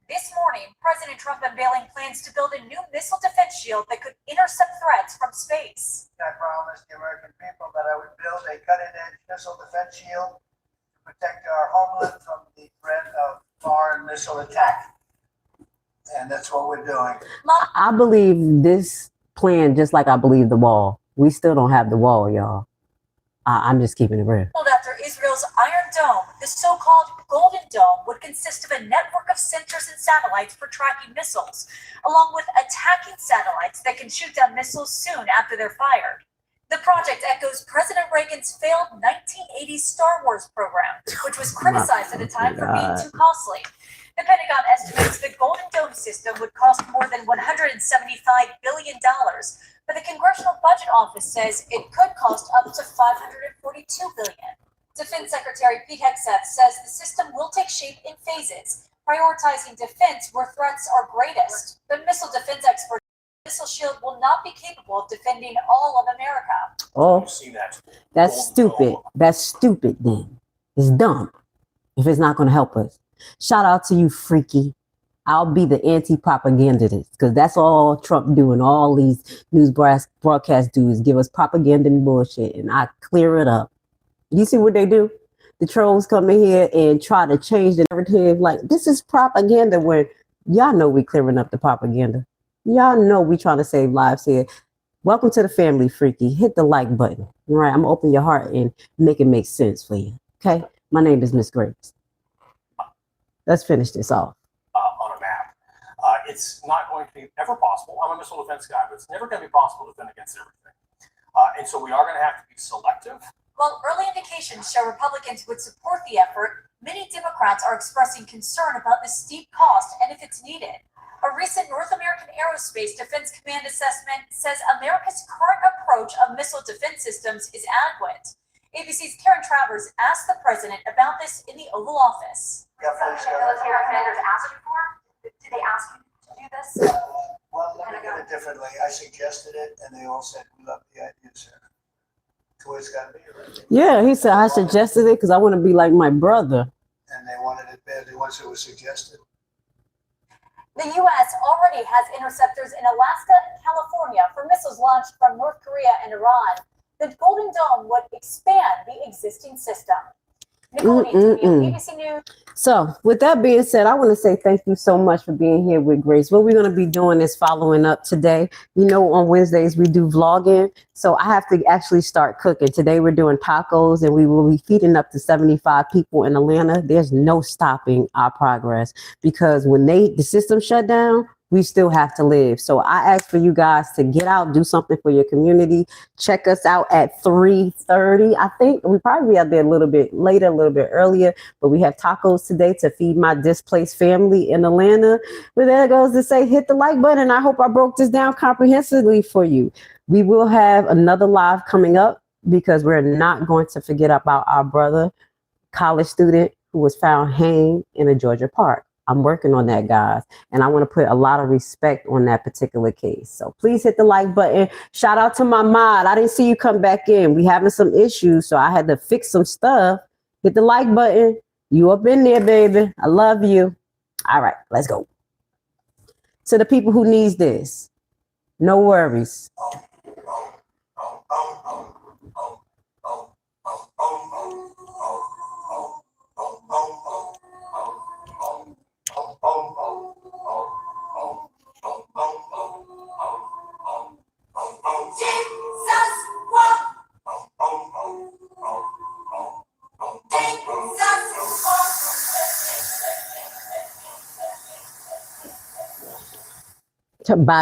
This morning, President Trump unveiling plans to build a new missile defense shield that could intercept threats from space. I promised the American people that I would build a cutting-edge missile defense shield to protect our homeland from the threat of foreign missile attack. And that's what we're doing. I believe this plan just like I believe the wall. We still don't have the wall, y'all. I'm just keeping it real. After Israel's Iron Dome, the so-called Golden Dome would consist of a network of sensors and satellites for tracking missiles, along with attacking satellites that can shoot down missiles soon after they're fired. The project echoes President Reagan's failed 1980s Star Wars program, which was criticized at the time for being too costly. The Pentagon estimates the Golden Dome system would cost more than $175 billion, but the Congressional Budget Office says it could cost up to $542 billion. Defense Secretary Pete Hegseth says the system will take shape in phases, prioritizing defense where threats are greatest. But missile defense experts missile shield will not be capable of defending all of America. Oh, that's stupid. That's stupid then. It's dumb if it's not going to help us. Shout out to you, Freaky. I'll be the anti-propagandist because that's all Trump do and all these news broadcasts do is give us propaganda and bullshit, and I clear it up. You see what they do? The trolls come in here and try to change the narrative like this is propaganda when y'all know we clearing up the propaganda. Y'all know we trying to save lives here. Welcome to the family, Freaky. Hit the like button. All right, I'm gonna open your heart and make it make sense for you. Okay? My name is Miss Grace. Let's finish this off. On a map. It's not going to be ever possible. I'm a missile defense guy, but it's never going to be possible to defend against everything. And so we are going to have to be selective. While early indications show Republicans would support the effort, many Democrats are expressing concern about the steep cost and if it's needed. A recent North American Aerospace Defense Command assessment says America's current approach of missile defense systems is adequate. ABC's Karen Travers asked the president about this in the Oval Office. Military offenders asked you for? Did they ask you to do this? Well, let me get it differently. I suggested it, and they all said, we love the idea, sir. That's the way it's got to be, right? Yeah, he said I suggested it because I want to be like my brother. And they wanted it badly once it was suggested. The U.S. already has interceptors in Alaska and California for missiles launched from North Korea and Iran. The Golden Dome would expand the existing system. Nicole BBC News. So with that being said, I want to say thank you so much for being here with Grace. What we're going to be doing is following up today. You know, on Wednesdays we do vlogging. So I have to actually start cooking. Today we're doing tacos and we will be feeding up to 75 people in Atlanta. There's no stopping our progress because when the system shut down, we still have to live. So I ask for you guys to get out, do something for your community. Check us out at 3:30. I think we probably be out there a little bit later, a little bit earlier, but we have tacos today to feed my displaced family in Atlanta. But there goes to say, hit the like button. I hope I broke this down comprehensively for you. We will have another live coming up because we're not going to forget about our brother, college student who was found hanged in a Georgia park. I'm working on that, guys, and I want to put a lot of respect on that particular case. So please hit the like button. Shout out to my mod. I didn't see you come back in. We having some issues, so I had to fix some stuff. Hit the like button. You up in there, baby. I love you. All right, let's go. To the people who needs this, no worries. Bye.